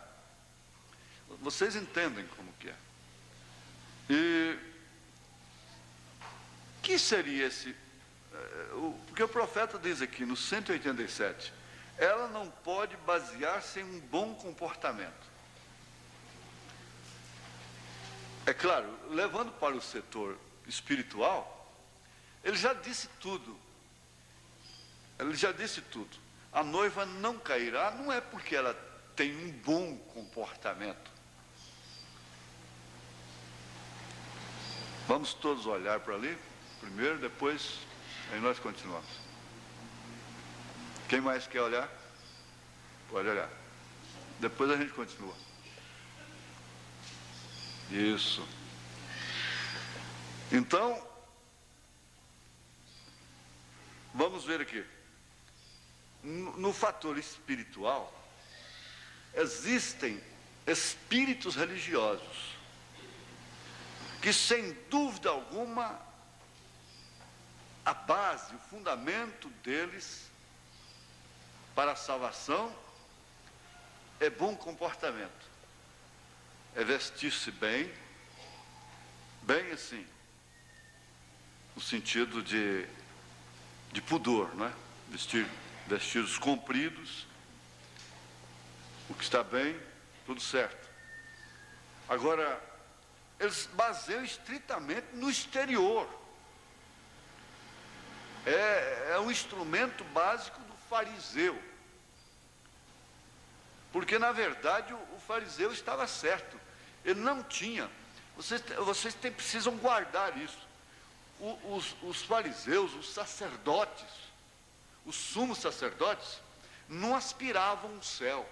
Vocês entendem como que é. E que seria esse... Porque o profeta diz aqui, no 187, ela não pode basear-se em um bom comportamento. É claro, levando para o setor espiritual, ele já disse tudo. Ele já disse tudo. A noiva não cairá, não é porque ela tem um bom comportamento. Vamos todos olhar para ali, primeiro, depois, aí nós continuamos. Quem mais quer olhar? Pode olhar. Depois a gente continua. Isso. Então, vamos ver aqui. No fator espiritual, existem espíritos religiosos que, sem dúvida alguma, a base, o fundamento deles para a salvação é bom comportamento. É vestir-se bem, bem assim, no sentido de pudor, não é? Vestidos compridos, o que está bem, tudo certo. Agora, eles baseiam estritamente no exterior. É um instrumento básico do fariseu. Porque, na verdade, o fariseu estava certo. Ele não tinha. Vocês precisam guardar isso. Os fariseus, os sacerdotes, os sumos sacerdotes, não aspiravam o céu.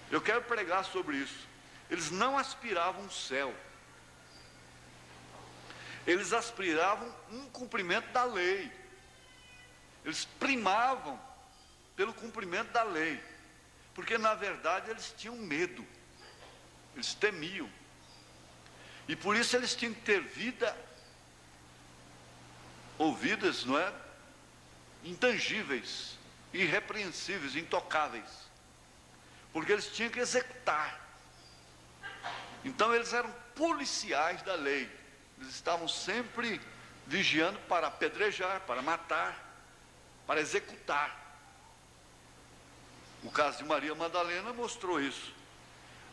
Eu quero pregar sobre isso. Eles não aspiravam o céu. Eles aspiravam um cumprimento da lei. Eles primavam pelo cumprimento da lei. Porque, na verdade, eles tinham medo. Eles temiam. E por isso eles tinham que ter vida ou vidas, não é? Intangíveis, irrepreensíveis, intocáveis. Porque eles tinham que executar. Então eles eram policiais da lei. Eles estavam sempre vigiando para apedrejar, para matar, para executar. O caso de Maria Madalena mostrou isso.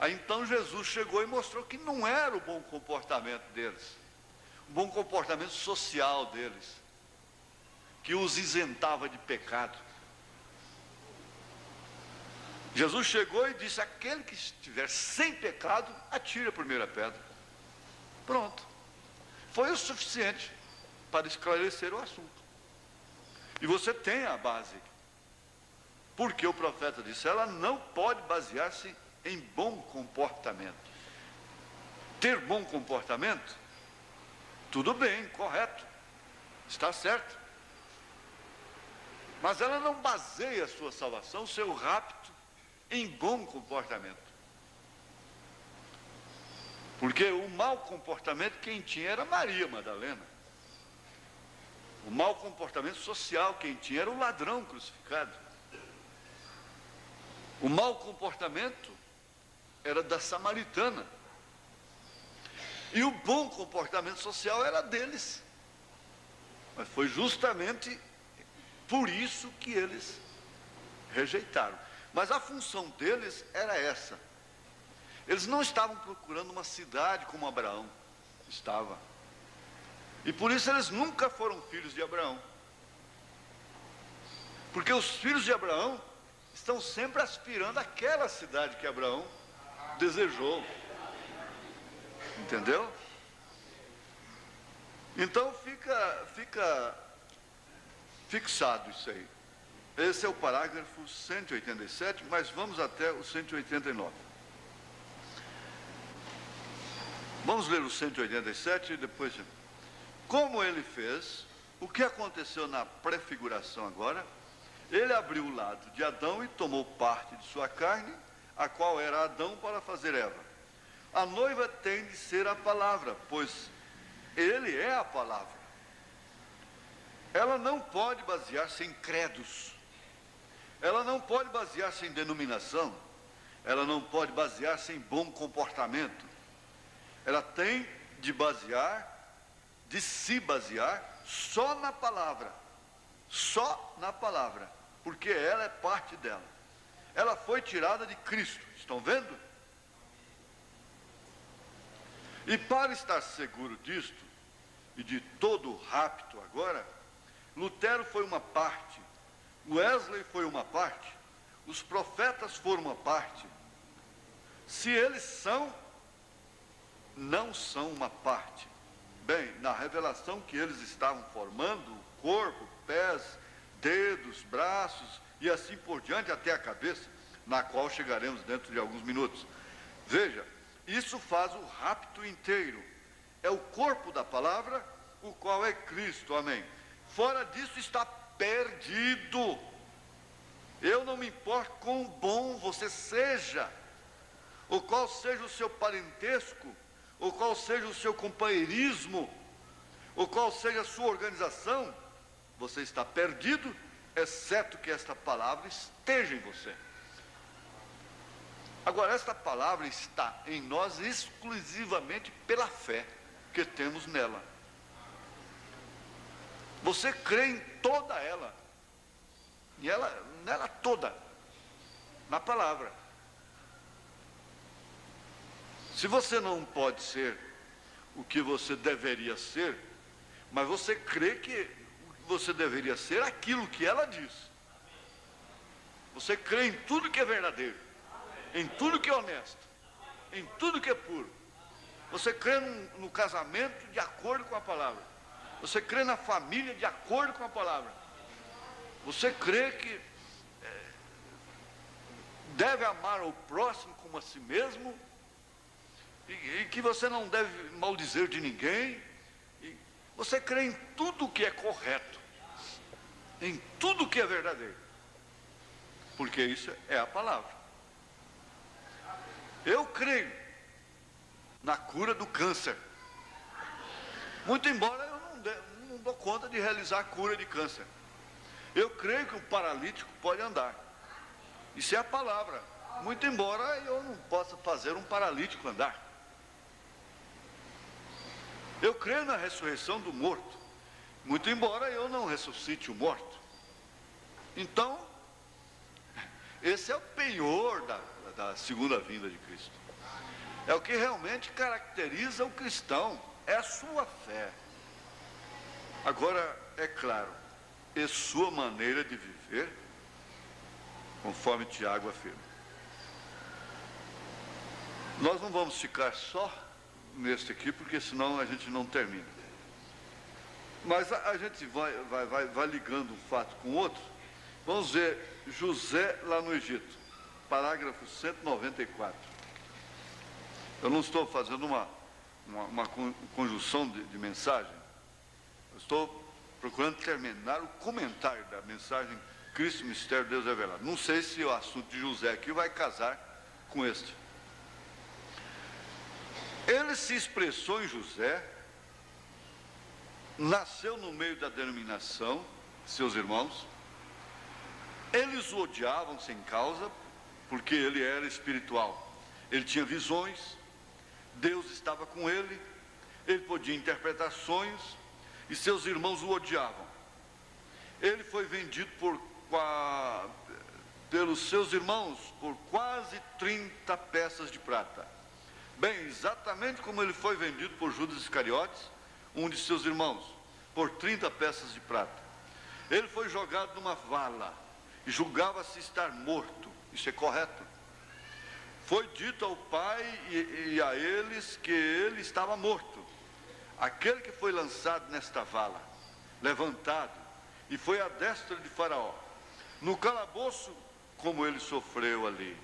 Aí então Jesus chegou e mostrou que não era o bom comportamento deles, o bom comportamento social deles, que os isentava de pecado. Jesus chegou e disse: aquele que estiver sem pecado, atire a primeira pedra. Pronto. Foi o suficiente para esclarecer o assunto. E você tem a base. Porque o profeta disse: ela não pode basear-se em bom comportamento. Ter bom comportamento, tudo bem, correto, está certo. Mas ela não baseia a sua salvação, o seu rapto, em bom comportamento. Porque o mau comportamento quem tinha era Maria Madalena. O mau comportamento social quem tinha era o ladrão crucificado. O mau comportamento era da samaritana. E o bom comportamento social era deles. Mas foi justamente por isso que eles rejeitaram. Mas a função deles era essa. Eles não estavam procurando uma cidade como Abraão estava. E por isso eles nunca foram filhos de Abraão. Porque os filhos de Abraão estão sempre aspirando àquela cidade que Abraão desejou. Entendeu? Então fica fixado isso aí. Esse é o parágrafo 187, mas vamos até o 189. Vamos ler o 187 e depois... Como ele fez, o que aconteceu na prefiguração agora? Ele abriu o lado de Adão e tomou parte de sua carne, a qual era Adão, para fazer Eva. A noiva tem de ser a palavra, pois ele é a palavra. Ela não pode basear-se em credos. Ela não pode basear-se em denominação. Ela não pode basear-se em bom comportamento. Ela tem de se basear só na palavra. Só na palavra. Porque ela é parte dela. Ela foi tirada de Cristo. Estão vendo? E para estar seguro disto, e de todo o rapto agora, Lutero foi uma parte, Wesley foi uma parte, os profetas foram uma parte. Se eles são, não são uma parte. Bem, na revelação que eles estavam formando, o corpo, pés, dedos, braços e assim por diante até a cabeça, na qual chegaremos dentro de alguns minutos. Veja, isso faz o rapto inteiro. É o corpo da palavra, o qual é Cristo, amém. Fora disso está perdido. Eu não me importo quão bom você seja, ou qual seja o seu parentesco, ou qual seja o seu companheirismo, ou qual seja a sua organização, você está perdido, exceto que esta palavra esteja em você. Agora, esta palavra está em nós exclusivamente pela fé que temos nela. Você crê em toda ela, nela toda, na palavra. Se você não pode ser o que você deveria ser, mas você crê que você deveria ser aquilo que ela diz. Você crê em tudo que é verdadeiro, em tudo que é honesto, em tudo que é puro. Você crê no casamento de acordo com a palavra. Você crê na família de acordo com a palavra. Você crê que deve amar o próximo como a si mesmo, e que você não deve maldizer de ninguém. Você crê em tudo que é correto, em tudo que é verdadeiro, porque isso é a palavra. Eu creio na cura do câncer, muito embora eu não dou conta de realizar a cura de câncer. Eu creio que o paralítico pode andar, isso é a palavra, muito embora eu não possa fazer um paralítico andar. Eu creio na ressurreição do morto, muito embora eu não ressuscite o morto. Então, esse é o penhor da segunda vinda de Cristo. É o que realmente caracteriza o cristão, é a sua fé. Agora, é claro, é sua maneira de viver, conforme Tiago afirma. Nós não vamos ficar só neste aqui, porque senão a gente não termina. Mas a gente vai ligando um fato com o outro. Vamos ver José lá no Egito, parágrafo 194. Eu não estou fazendo uma conjunção de mensagem. Eu estou procurando terminar o comentário da mensagem Cristo, Mistério de Deus Revelado. Não sei se o assunto de José aqui vai casar com este. Ele se expressou em José, nasceu no meio da denominação, seus irmãos, eles o odiavam sem causa, porque ele era espiritual, ele tinha visões, Deus estava com ele, ele podia interpretar sonhos, e seus irmãos o odiavam. Ele foi vendido pelos seus irmãos por quase 30 peças de prata. Bem, exatamente como ele foi vendido por Judas Iscariotes, um de seus irmãos, por 30 peças de prata. Ele foi jogado numa vala e julgava-se estar morto. Isso é correto. Foi dito ao pai e a eles que ele estava morto. Aquele que foi lançado nesta vala, levantado, e foi à destra de Faraó. No calabouço, como ele sofreu ali.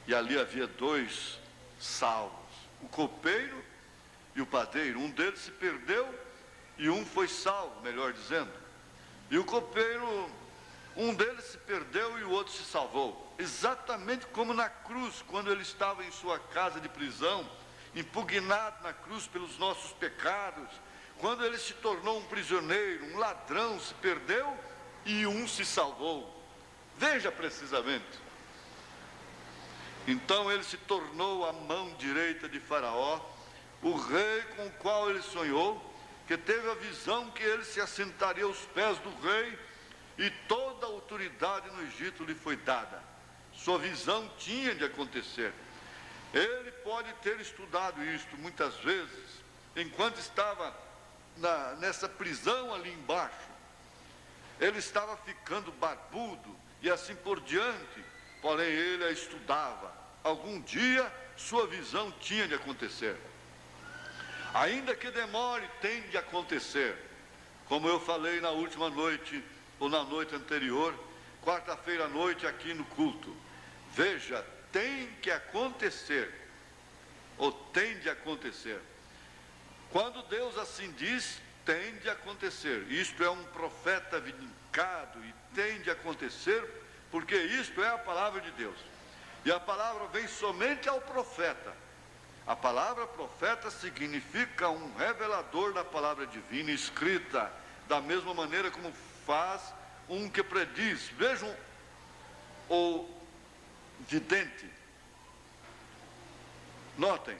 E ali havia 2 salvos, o copeiro e o padeiro. Um deles se perdeu e um foi salvo, melhor dizendo. E o copeiro, um deles se perdeu e o outro se salvou. Exatamente como na cruz, quando ele estava em sua casa de prisão, impugnado na cruz pelos nossos pecados, quando ele se tornou um prisioneiro, um ladrão, se perdeu e um se salvou. Veja precisamente. Então ele se tornou a mão direita de Faraó, o rei com o qual ele sonhou, que teve a visão que ele se assentaria aos pés do rei, e toda a autoridade no Egito lhe foi dada. Sua visão tinha de acontecer. Ele pode ter estudado isto muitas vezes, enquanto estava nessa prisão ali embaixo. Ele estava ficando barbudo e assim por diante, porém ele a estudava. Algum dia sua visão tinha de acontecer. Ainda que demore, tem de acontecer. Como eu falei na última noite, ou na noite anterior, quarta-feira à noite aqui no culto. Veja, tem que acontecer, ou tem de acontecer. Quando Deus assim diz, tem de acontecer. Isto é um profeta vindicado e tem de acontecer, porque isto é a palavra de Deus. E a palavra vem somente ao profeta, A palavra profeta significa um revelador da palavra divina escrita, da mesma maneira como faz um que prediz. Vejam o vidente. Notem,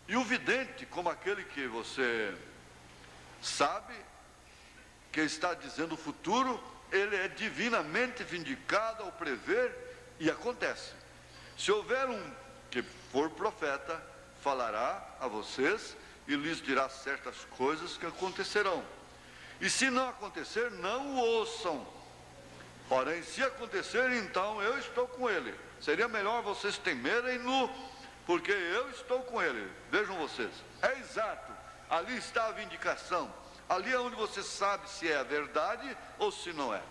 e o vidente, como aquele que você sabe que está dizendo o futuro, ele é divinamente vindicado ao prever e acontece. Se houver um que for profeta, falará a vocês e lhes dirá certas coisas que acontecerão. E se não acontecer, não o ouçam. Porém, se acontecer, então eu estou com ele. Seria melhor vocês temerem-no, porque eu estou com ele. Vejam vocês, é exato, ali está a vindicação. Ali é onde você sabe se é a verdade ou se não é.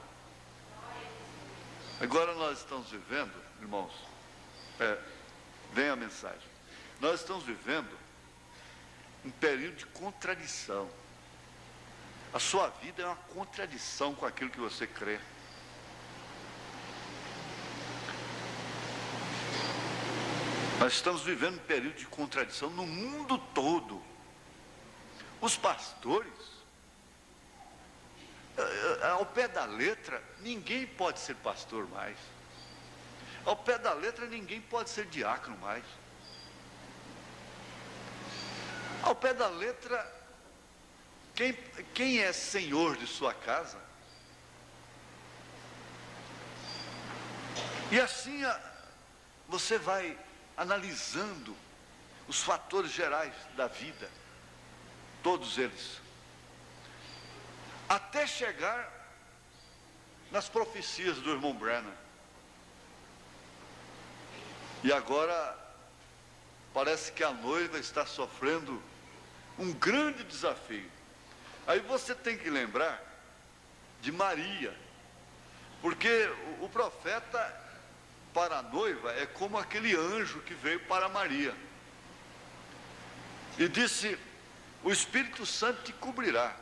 Agora nós estamos vivendo, irmãos, vem a mensagem. Nós estamos vivendo um período de contradição. A sua vida é uma contradição com aquilo que você crê. Nós estamos vivendo um período de contradição no mundo todo. Os pastores, ao pé da letra, ninguém pode ser pastor mais. Ao pé da letra, ninguém pode ser diácono mais. Ao pé da letra, quem é senhor de sua casa? E assim você vai analisando os fatores gerais da vida, todos eles, até chegar nas profecias do irmão Branham. E agora parece que a noiva está sofrendo um grande desafio. Aí você tem que lembrar de Maria, porque o profeta para a noiva é como aquele anjo que veio para Maria e disse: o Espírito Santo te cobrirá,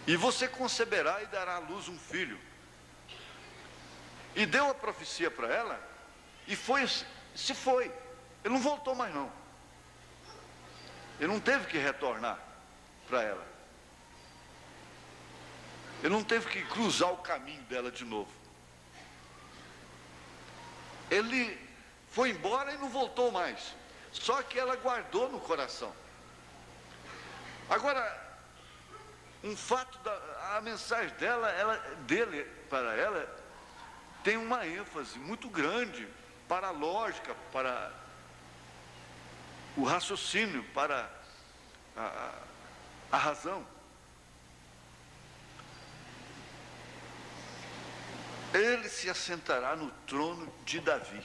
e você conceberá e dará à luz um filho. E deu a profecia para ela, e se foi, ele não voltou mais não. Ele não teve que retornar para ela. Ele não teve que cruzar o caminho dela de novo. Ele foi embora e não voltou mais. Só que ela guardou no coração. Agora, um fato a mensagem dele para ela tem uma ênfase muito grande para a lógica, para o raciocínio, para a razão. Ele se assentará no trono de Davi.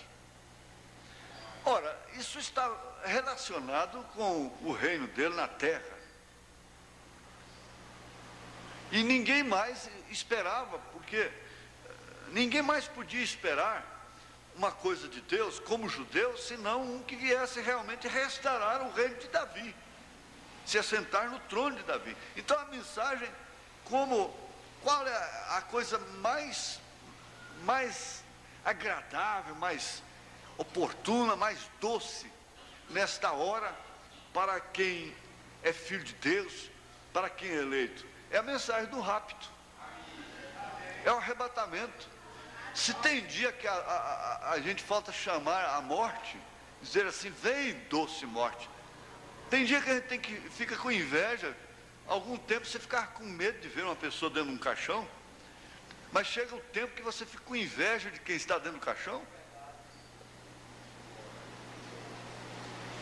Ora, isso está relacionado com o reino dele na terra. E ninguém mais esperava, porque ninguém mais podia esperar uma coisa de Deus como judeu, senão um que viesse realmente restaurar o reino de Davi, se assentar no trono de Davi. Então a mensagem, qual é a coisa mais agradável, mais oportuna, mais doce nesta hora para quem é filho de Deus, para quem é eleito? É a mensagem do rapto, é o arrebatamento. Se tem dia que a gente falta chamar a morte, dizer assim: vem, doce morte. Tem dia que a gente fica com inveja. Algum tempo você ficar com medo de ver uma pessoa dentro de um caixão, mas chega o tempo que você fica com inveja de quem está dentro do caixão.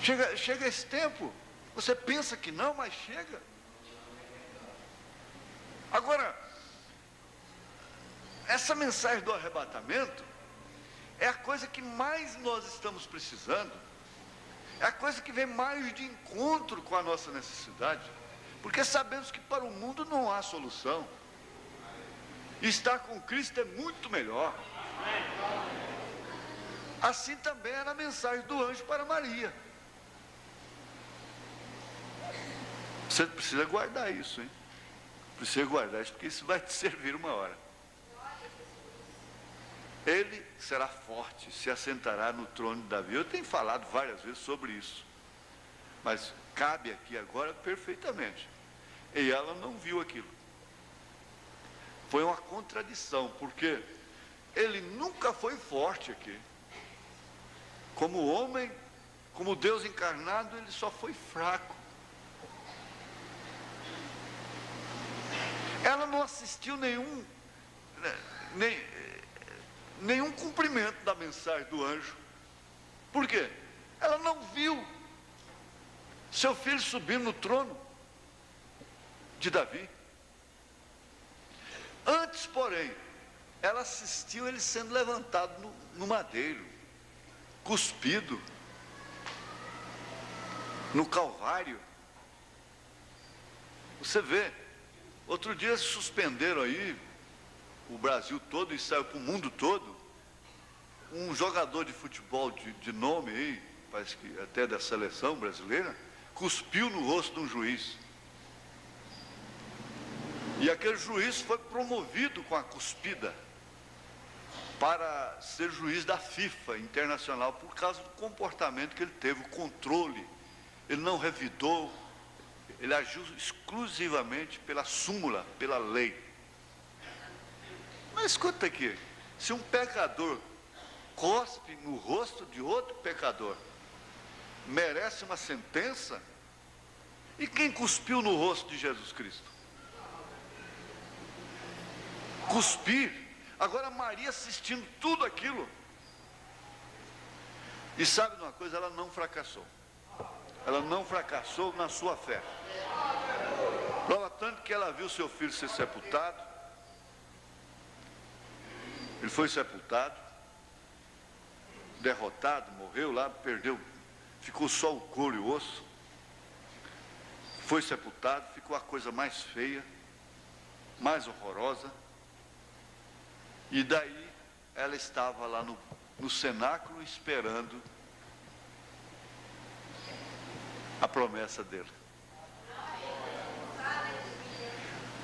Chega esse tempo, você pensa que não, mas chega. Agora, essa mensagem do arrebatamento é a coisa que mais nós estamos precisando, é a coisa que vem mais de encontro com a nossa necessidade, porque sabemos que para o mundo não há solução. Estar com Cristo é muito melhor. Assim também era a mensagem do anjo para Maria. Você precisa guardar isso, hein? Precisa guardar isso, porque isso vai te servir uma hora. ele será forte, se assentará no trono de Davi. Eu tenho falado várias vezes sobre isso, mas cabe aqui agora perfeitamente. E ela não viu aquilo. Foi uma contradição, porque ele nunca foi forte aqui. Como homem, como Deus encarnado, ele só foi fraco. Ela não assistiu nenhum cumprimento da mensagem do anjo. Por quê? Ela não viu seu filho subir no trono de Davi. Antes, porém, ela assistiu ele sendo levantado no madeiro, cuspido, no Calvário. Você vê, outro dia suspenderam aí o Brasil todo e saiu para o mundo todo um jogador de futebol de nome aí, parece que até da seleção brasileira, cuspiu no rosto de um juiz. E aquele juiz foi promovido com a cuspida para ser juiz da FIFA internacional por causa do comportamento que ele teve, o controle. Ele não revidou, ele agiu exclusivamente pela súmula, pela lei. Mas escuta aqui, se um pecador cospe no rosto de outro pecador, merece uma sentença? E quem cuspiu no rosto de Jesus Cristo? Cuspir. Agora Maria assistindo tudo aquilo. E sabe de uma coisa? Ela não fracassou. Ela não fracassou na sua fé. Prova tanto que ela viu seu filho ser sepultado. Ele foi sepultado, derrotado, morreu lá, perdeu, ficou só o couro e o osso. Foi sepultado, ficou a coisa mais feia, mais horrorosa. E daí ela estava lá no cenáculo esperando a promessa dele.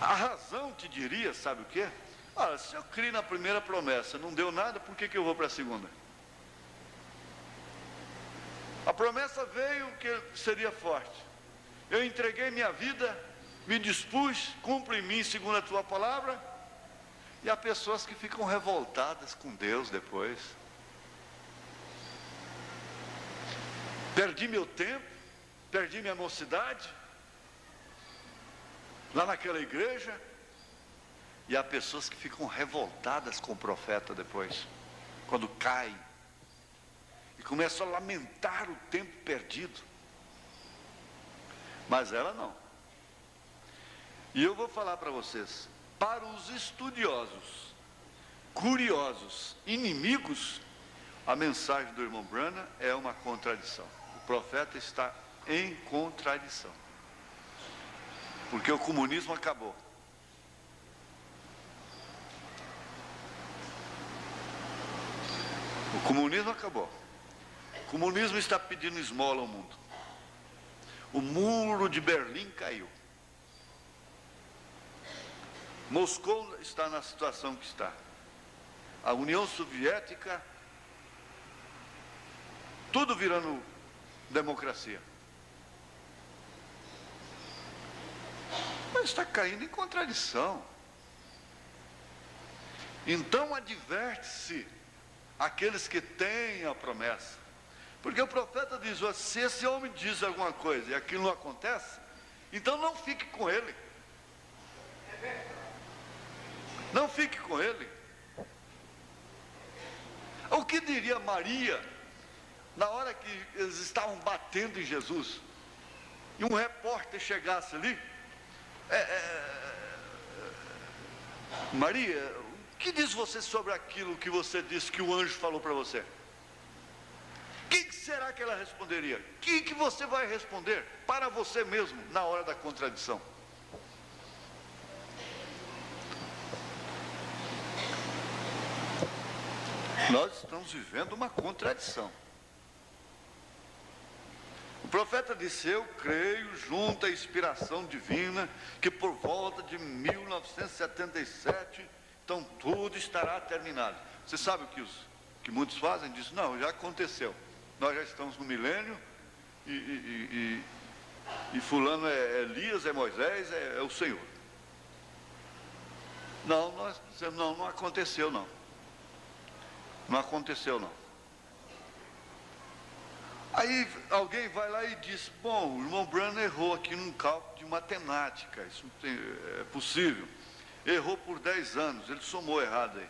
A razão te diria, sabe o quê? Olha, se eu criei na primeira promessa, não deu nada, por que eu vou para a segunda? A promessa veio que seria forte. Eu entreguei minha vida, me dispus, cumpre em mim segundo a tua palavra. E há pessoas que ficam revoltadas com Deus depois. Perdi meu tempo, perdi minha mocidade, lá naquela igreja. E há pessoas que ficam revoltadas com o profeta depois, quando cai, e começam a lamentar o tempo perdido. Mas ela não. E eu vou falar para vocês, para os estudiosos, curiosos, inimigos, a mensagem do irmão Branham é uma contradição. O profeta está em contradição, porque o comunismo acabou. O comunismo acabou. O comunismo está pedindo esmola ao mundo. O muro de Berlim caiu. Moscou está na situação que está. A União Soviética, tudo virando democracia. Mas está caindo em contradição. Então adverte-se aqueles que têm a promessa. Porque o profeta diz, se esse homem diz alguma coisa e aquilo não acontece, então não fique com ele. Não fique com ele. O que diria Maria na hora que eles estavam batendo em Jesus e um repórter chegasse ali? Maria, o que diz você sobre aquilo que você disse que o anjo falou para você? O que será que ela responderia? O que você vai responder para você mesmo na hora da contradição? Nós estamos vivendo uma contradição. O profeta disse, eu creio junto à inspiração divina, que por volta de 1977, então tudo estará terminado. Você sabe o que muitos fazem? Dizem, não, já aconteceu. Nós já estamos no milênio e fulano é Elias, é Moisés, é o Senhor. Não, nós dizemos, não aconteceu não. Não aconteceu não. Aí alguém vai lá e diz, bom, o irmão Branham errou aqui num cálculo de matemática, isso é possível. Errou por 10 anos, ele somou errado aí,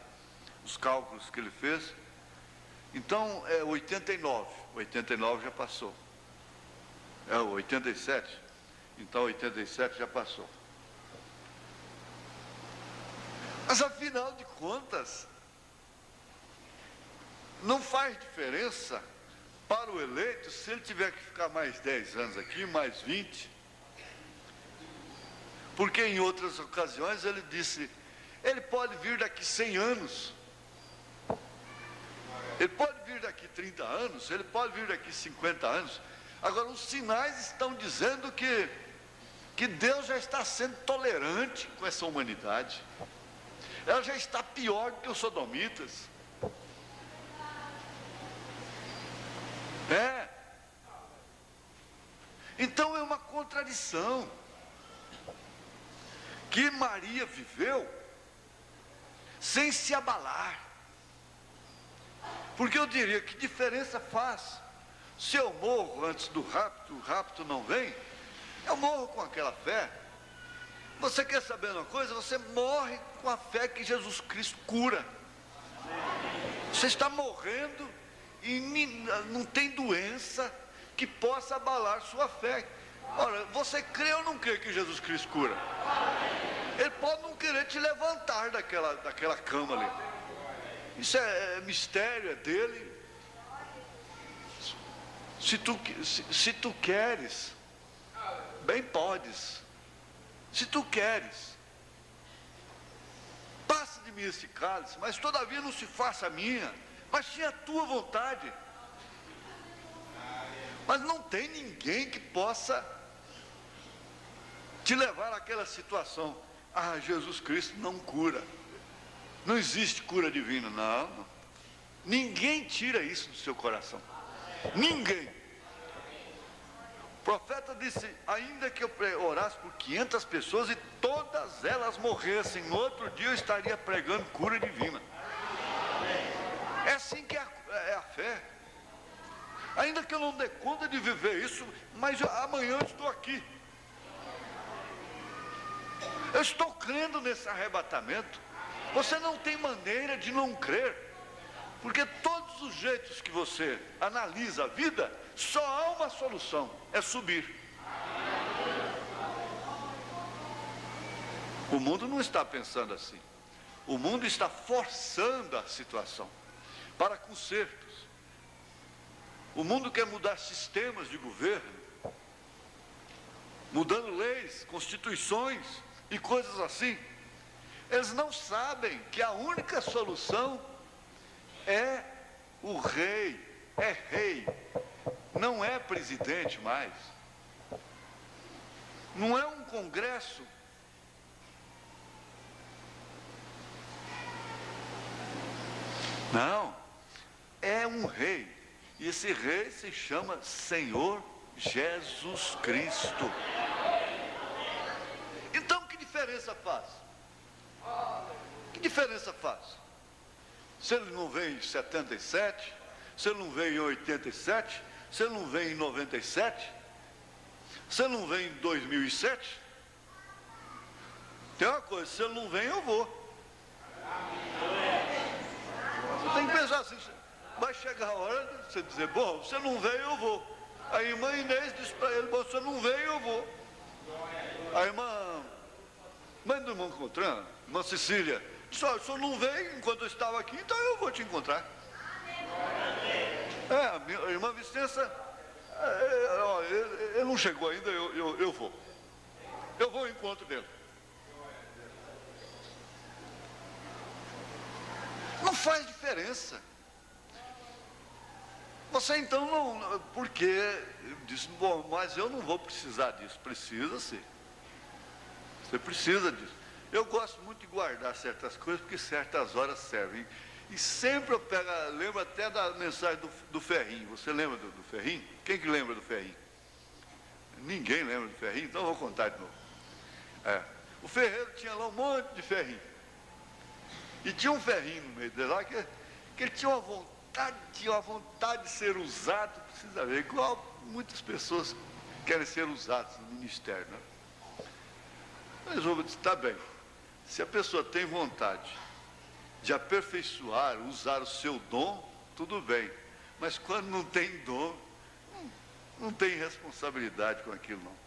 os cálculos que ele fez. Então é 89 já passou. É o 87, então 87 já passou. Mas afinal de contas, não faz diferença para o eleito se ele tiver que ficar mais 10 anos aqui, mais 20. Porque em outras ocasiões ele disse, ele pode vir daqui 100 anos, ele pode vir daqui 30 anos, ele pode vir daqui 50 anos. Agora os sinais estão dizendo que Deus já está sendo tolerante com essa humanidade. Ela já está pior do que os sodomitas. Então é uma contradição que Maria viveu sem se abalar. Porque eu diria, que diferença faz se eu morro antes do rapto, o rapto não vem? Eu morro com aquela fé. Você quer saber uma coisa? Você morre com a fé que Jesus Cristo cura. Você está morrendo e não tem doença que possa abalar sua fé. Ora, você crê ou não crê que Jesus Cristo cura? Ele pode não querer te levantar daquela cama ali. Isso é mistério, é dele. Se tu queres, bem podes. Se tu queres, passa de mim esse cálice, mas todavia não se faça a minha, mas sim a tua vontade. Mas não tem ninguém que possa te levar àquela situação. Ah, Jesus Cristo não cura. Não existe cura divina. Não. Ninguém tira isso do seu coração. Ninguém. O profeta disse, ainda que eu orasse por 500 pessoas e todas elas morressem, no outro dia eu estaria pregando cura divina. É assim que é a fé. Ainda que eu não dê conta de viver isso, mas amanhã eu estou aqui. Eu estou crendo nesse arrebatamento. Você não tem maneira de não crer, porque todos os jeitos que você analisa a vida, só há uma solução, é subir. O mundo não está pensando assim. O mundo está forçando a situação para consertos. O mundo quer mudar sistemas de governo, mudando leis, constituições e coisas assim. Eles não sabem que a única solução é o rei, não é presidente mais, não é um congresso, não, é um rei, e esse rei se chama Senhor Jesus Cristo. Então que diferença faz? Que diferença faz? Se ele não vem em 77, se ele não vem em 87, se ele não vem em 97, se ele não vem em 2007, tem uma coisa, se ele não vem, eu vou. Você tem que pensar assim, vai chegar a hora de você dizer, bom, você não vem, eu vou. A irmã Inês disse para ele, você não vem, eu vou. A mãe do irmão Contran, irmã Cecília, disse, o senhor não veio enquanto eu estava aqui, então eu vou te encontrar. A minha irmã Vicença, ele não chegou ainda, eu vou. Eu vou ao encontro dele. Não faz diferença. Você então não, porque disse, bom, mas eu não vou precisar disso. Precisa sim. Você precisa disso. Eu gosto muito de guardar certas coisas, porque certas horas servem. E sempre eu lembro até da mensagem do Ferrinho. Você lembra do Ferrinho? Quem que lembra do Ferrinho? Ninguém lembra do Ferrinho, então eu vou contar de novo. O ferreiro tinha lá um monte de ferrinho. E tinha um ferrinho no meio dele lá que ele tinha uma vontade de ser usado, precisa ver, igual muitas pessoas querem ser usadas no ministério, né? Mas eu disse, tá bem, se a pessoa tem vontade de aperfeiçoar, usar o seu dom, tudo bem. Mas quando não tem dom, não tem responsabilidade com aquilo, não.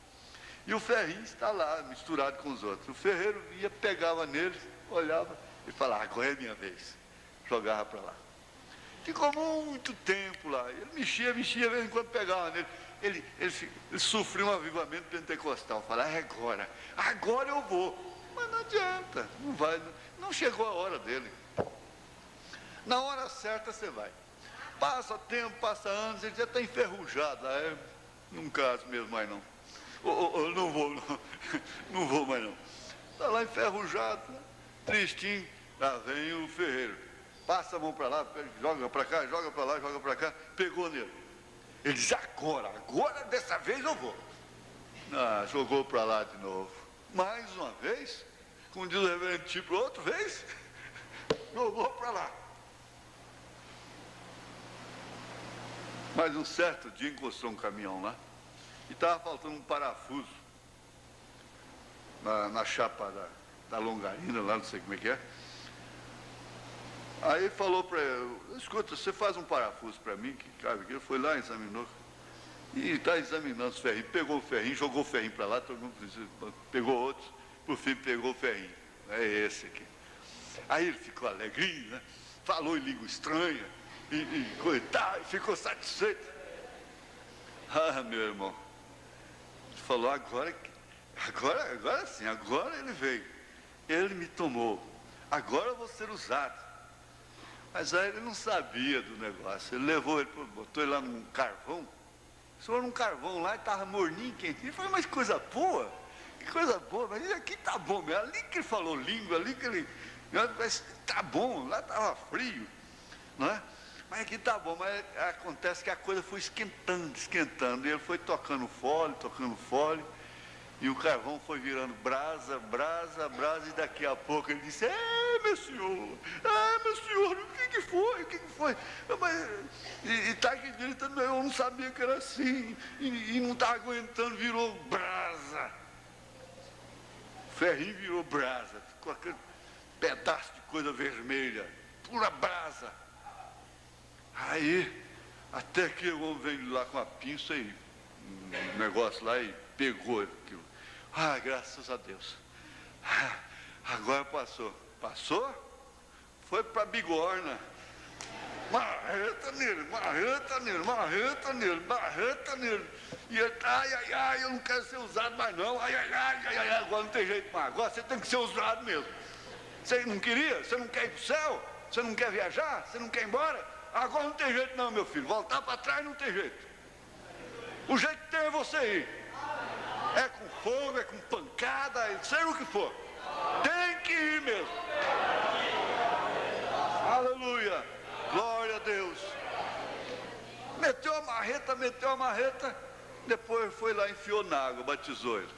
E o ferrinho está lá, misturado com os outros. O ferreiro ia, pegava nele, olhava e falava, agora é minha vez. Jogava para lá. Ficou muito tempo lá. Ele mexia, de vez em quando pegava nele. Ele sofreu um avivamento pentecostal. Falava, agora eu vou. Mas não adianta, não vai, não chegou a hora dele. Na hora certa você vai. Passa tempo, passa anos, ele já está enferrujado. Não caso mesmo mais não. Não vou mais não. Está lá enferrujado, tristinho. Lá vem o ferreiro. Passa a mão para lá, joga para cá, joga para lá, joga para cá. Pegou nele. Ele diz, agora dessa vez eu vou. Jogou para lá de novo. Mais uma vez, como diz o reverendo Tipo, outra vez, jogou para lá. Mas um certo dia encostou um caminhão lá e estava faltando um parafuso na chapa da longarina, lá não sei como é que é. Aí ele falou para ele, escuta, você faz um parafuso para mim, que cabe aqui. Ele foi lá, examinou. E está examinando os ferrinhos. Pegou o ferrinho, jogou o ferrinho para lá, todo mundo pegou outros, por fim pegou o ferrinho. É esse aqui. Aí ele ficou alegrinho, né? Falou em língua estranha, e coitado, ficou satisfeito. Meu irmão, ele falou, agora sim, agora ele veio. Ele me tomou, agora eu vou ser usado. Mas aí ele não sabia do negócio. Ele levou ele, botou ele lá num carvão. Senhor, num carvão lá, e estava morninho, quentinho. Ele falou, mas que coisa boa, mas aqui está bom mesmo. Ali que ele falou língua, ali que ele. Mas está bom, lá estava frio, não é? Mas aqui está bom, mas acontece que a coisa foi esquentando. E ele foi tocando fole, e o carvão foi virando brasa, e daqui a pouco ele disse, meu senhor, o que foi? E está aqui gritando, eu não sabia que era assim, e não está aguentando, virou brasa. O ferrinho virou brasa, ficou aquele pedaço de coisa vermelha, pura brasa. Aí, até que o homem veio lá com a pinça e um negócio lá e pegou aquilo. Graças a Deus. Agora passou. Passou? Foi para a bigorna. Marreta nele. E ele, eu não quero ser usado mais não. Agora não tem jeito mais. Agora você tem que ser usado mesmo. Você não queria? Você não quer ir para o céu? Você não quer viajar? Você não quer ir embora? Agora não tem jeito não, meu filho. Voltar para trás não tem jeito. O jeito que tem é você ir. É com fogo, é com pancada, seja o que for. Tem que ir mesmo. Aleluia. Glória a Deus. Meteu a marreta. Depois foi lá, enfiou na água, batizou ele.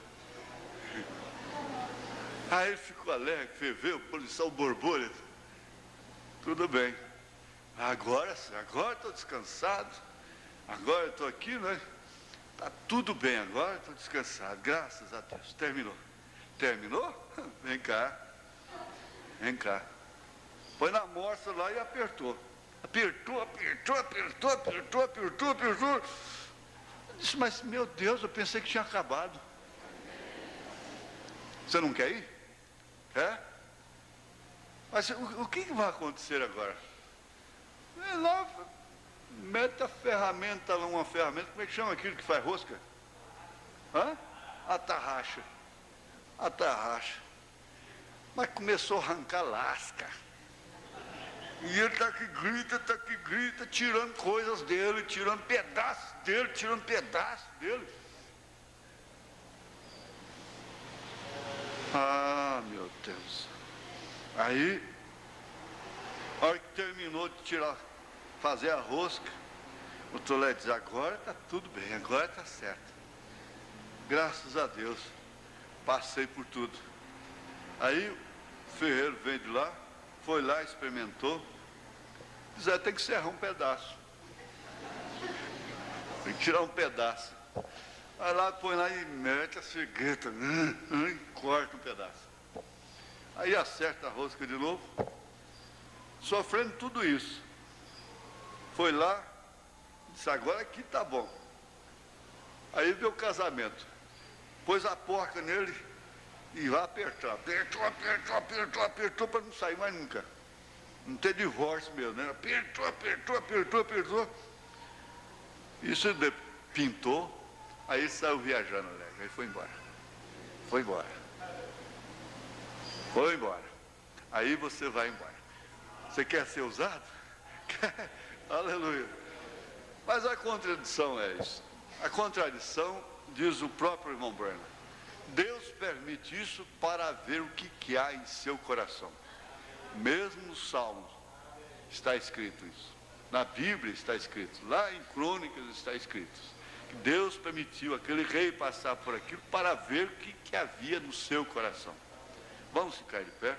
Aí ele ficou alegre, ferveu, policial borboleta. Tudo bem. Agora estou descansado. Agora estou aqui, né? Está tudo bem agora, estou descansado, graças a Deus. Terminou? Vem cá. Põe na morsa lá e apertou. Apertou. Eu disse, mas meu Deus, eu pensei que tinha acabado. Você não quer ir? Mas o que vai acontecer agora? Lá, mete a ferramenta lá, uma ferramenta, como é que chama aquilo que faz rosca? Atarraxa. Mas começou a arrancar lasca. E ele tá que grita, tirando coisas dele, tirando pedaços dele. Meu Deus. Aí A hora que terminou de fazer a rosca, o Tolete diz, agora está tudo bem, agora está certo. Graças a Deus, passei por tudo. Aí o ferreiro veio de lá, foi lá, experimentou, diz, tem que serrar um pedaço. Tem que tirar um pedaço. Aí lá, põe lá e mete a cegueta, e corta um pedaço. Aí acerta a rosca de novo, sofrendo tudo isso. Foi lá, disse, agora aqui tá bom. Aí veio o casamento. Pôs a porca nele e vai apertar. Apertou para não sair mais nunca. Não ter divórcio mesmo, né? Apertou. Isso pintou, aí saiu viajando, né? Aí foi embora. Foi embora. Aí você vai embora. Você quer ser usado? Aleluia. Mas a contradição é isso. A contradição, diz o próprio irmão Branham, Deus permite isso para ver o que há em seu coração. Mesmo nos Salmos está escrito isso. Na Bíblia está escrito. Lá em Crônicas está escrito. Que Deus permitiu aquele rei passar por aquilo para ver o que havia no seu coração. Vamos ficar de pé.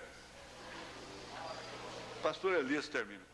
Pastor Elias termina.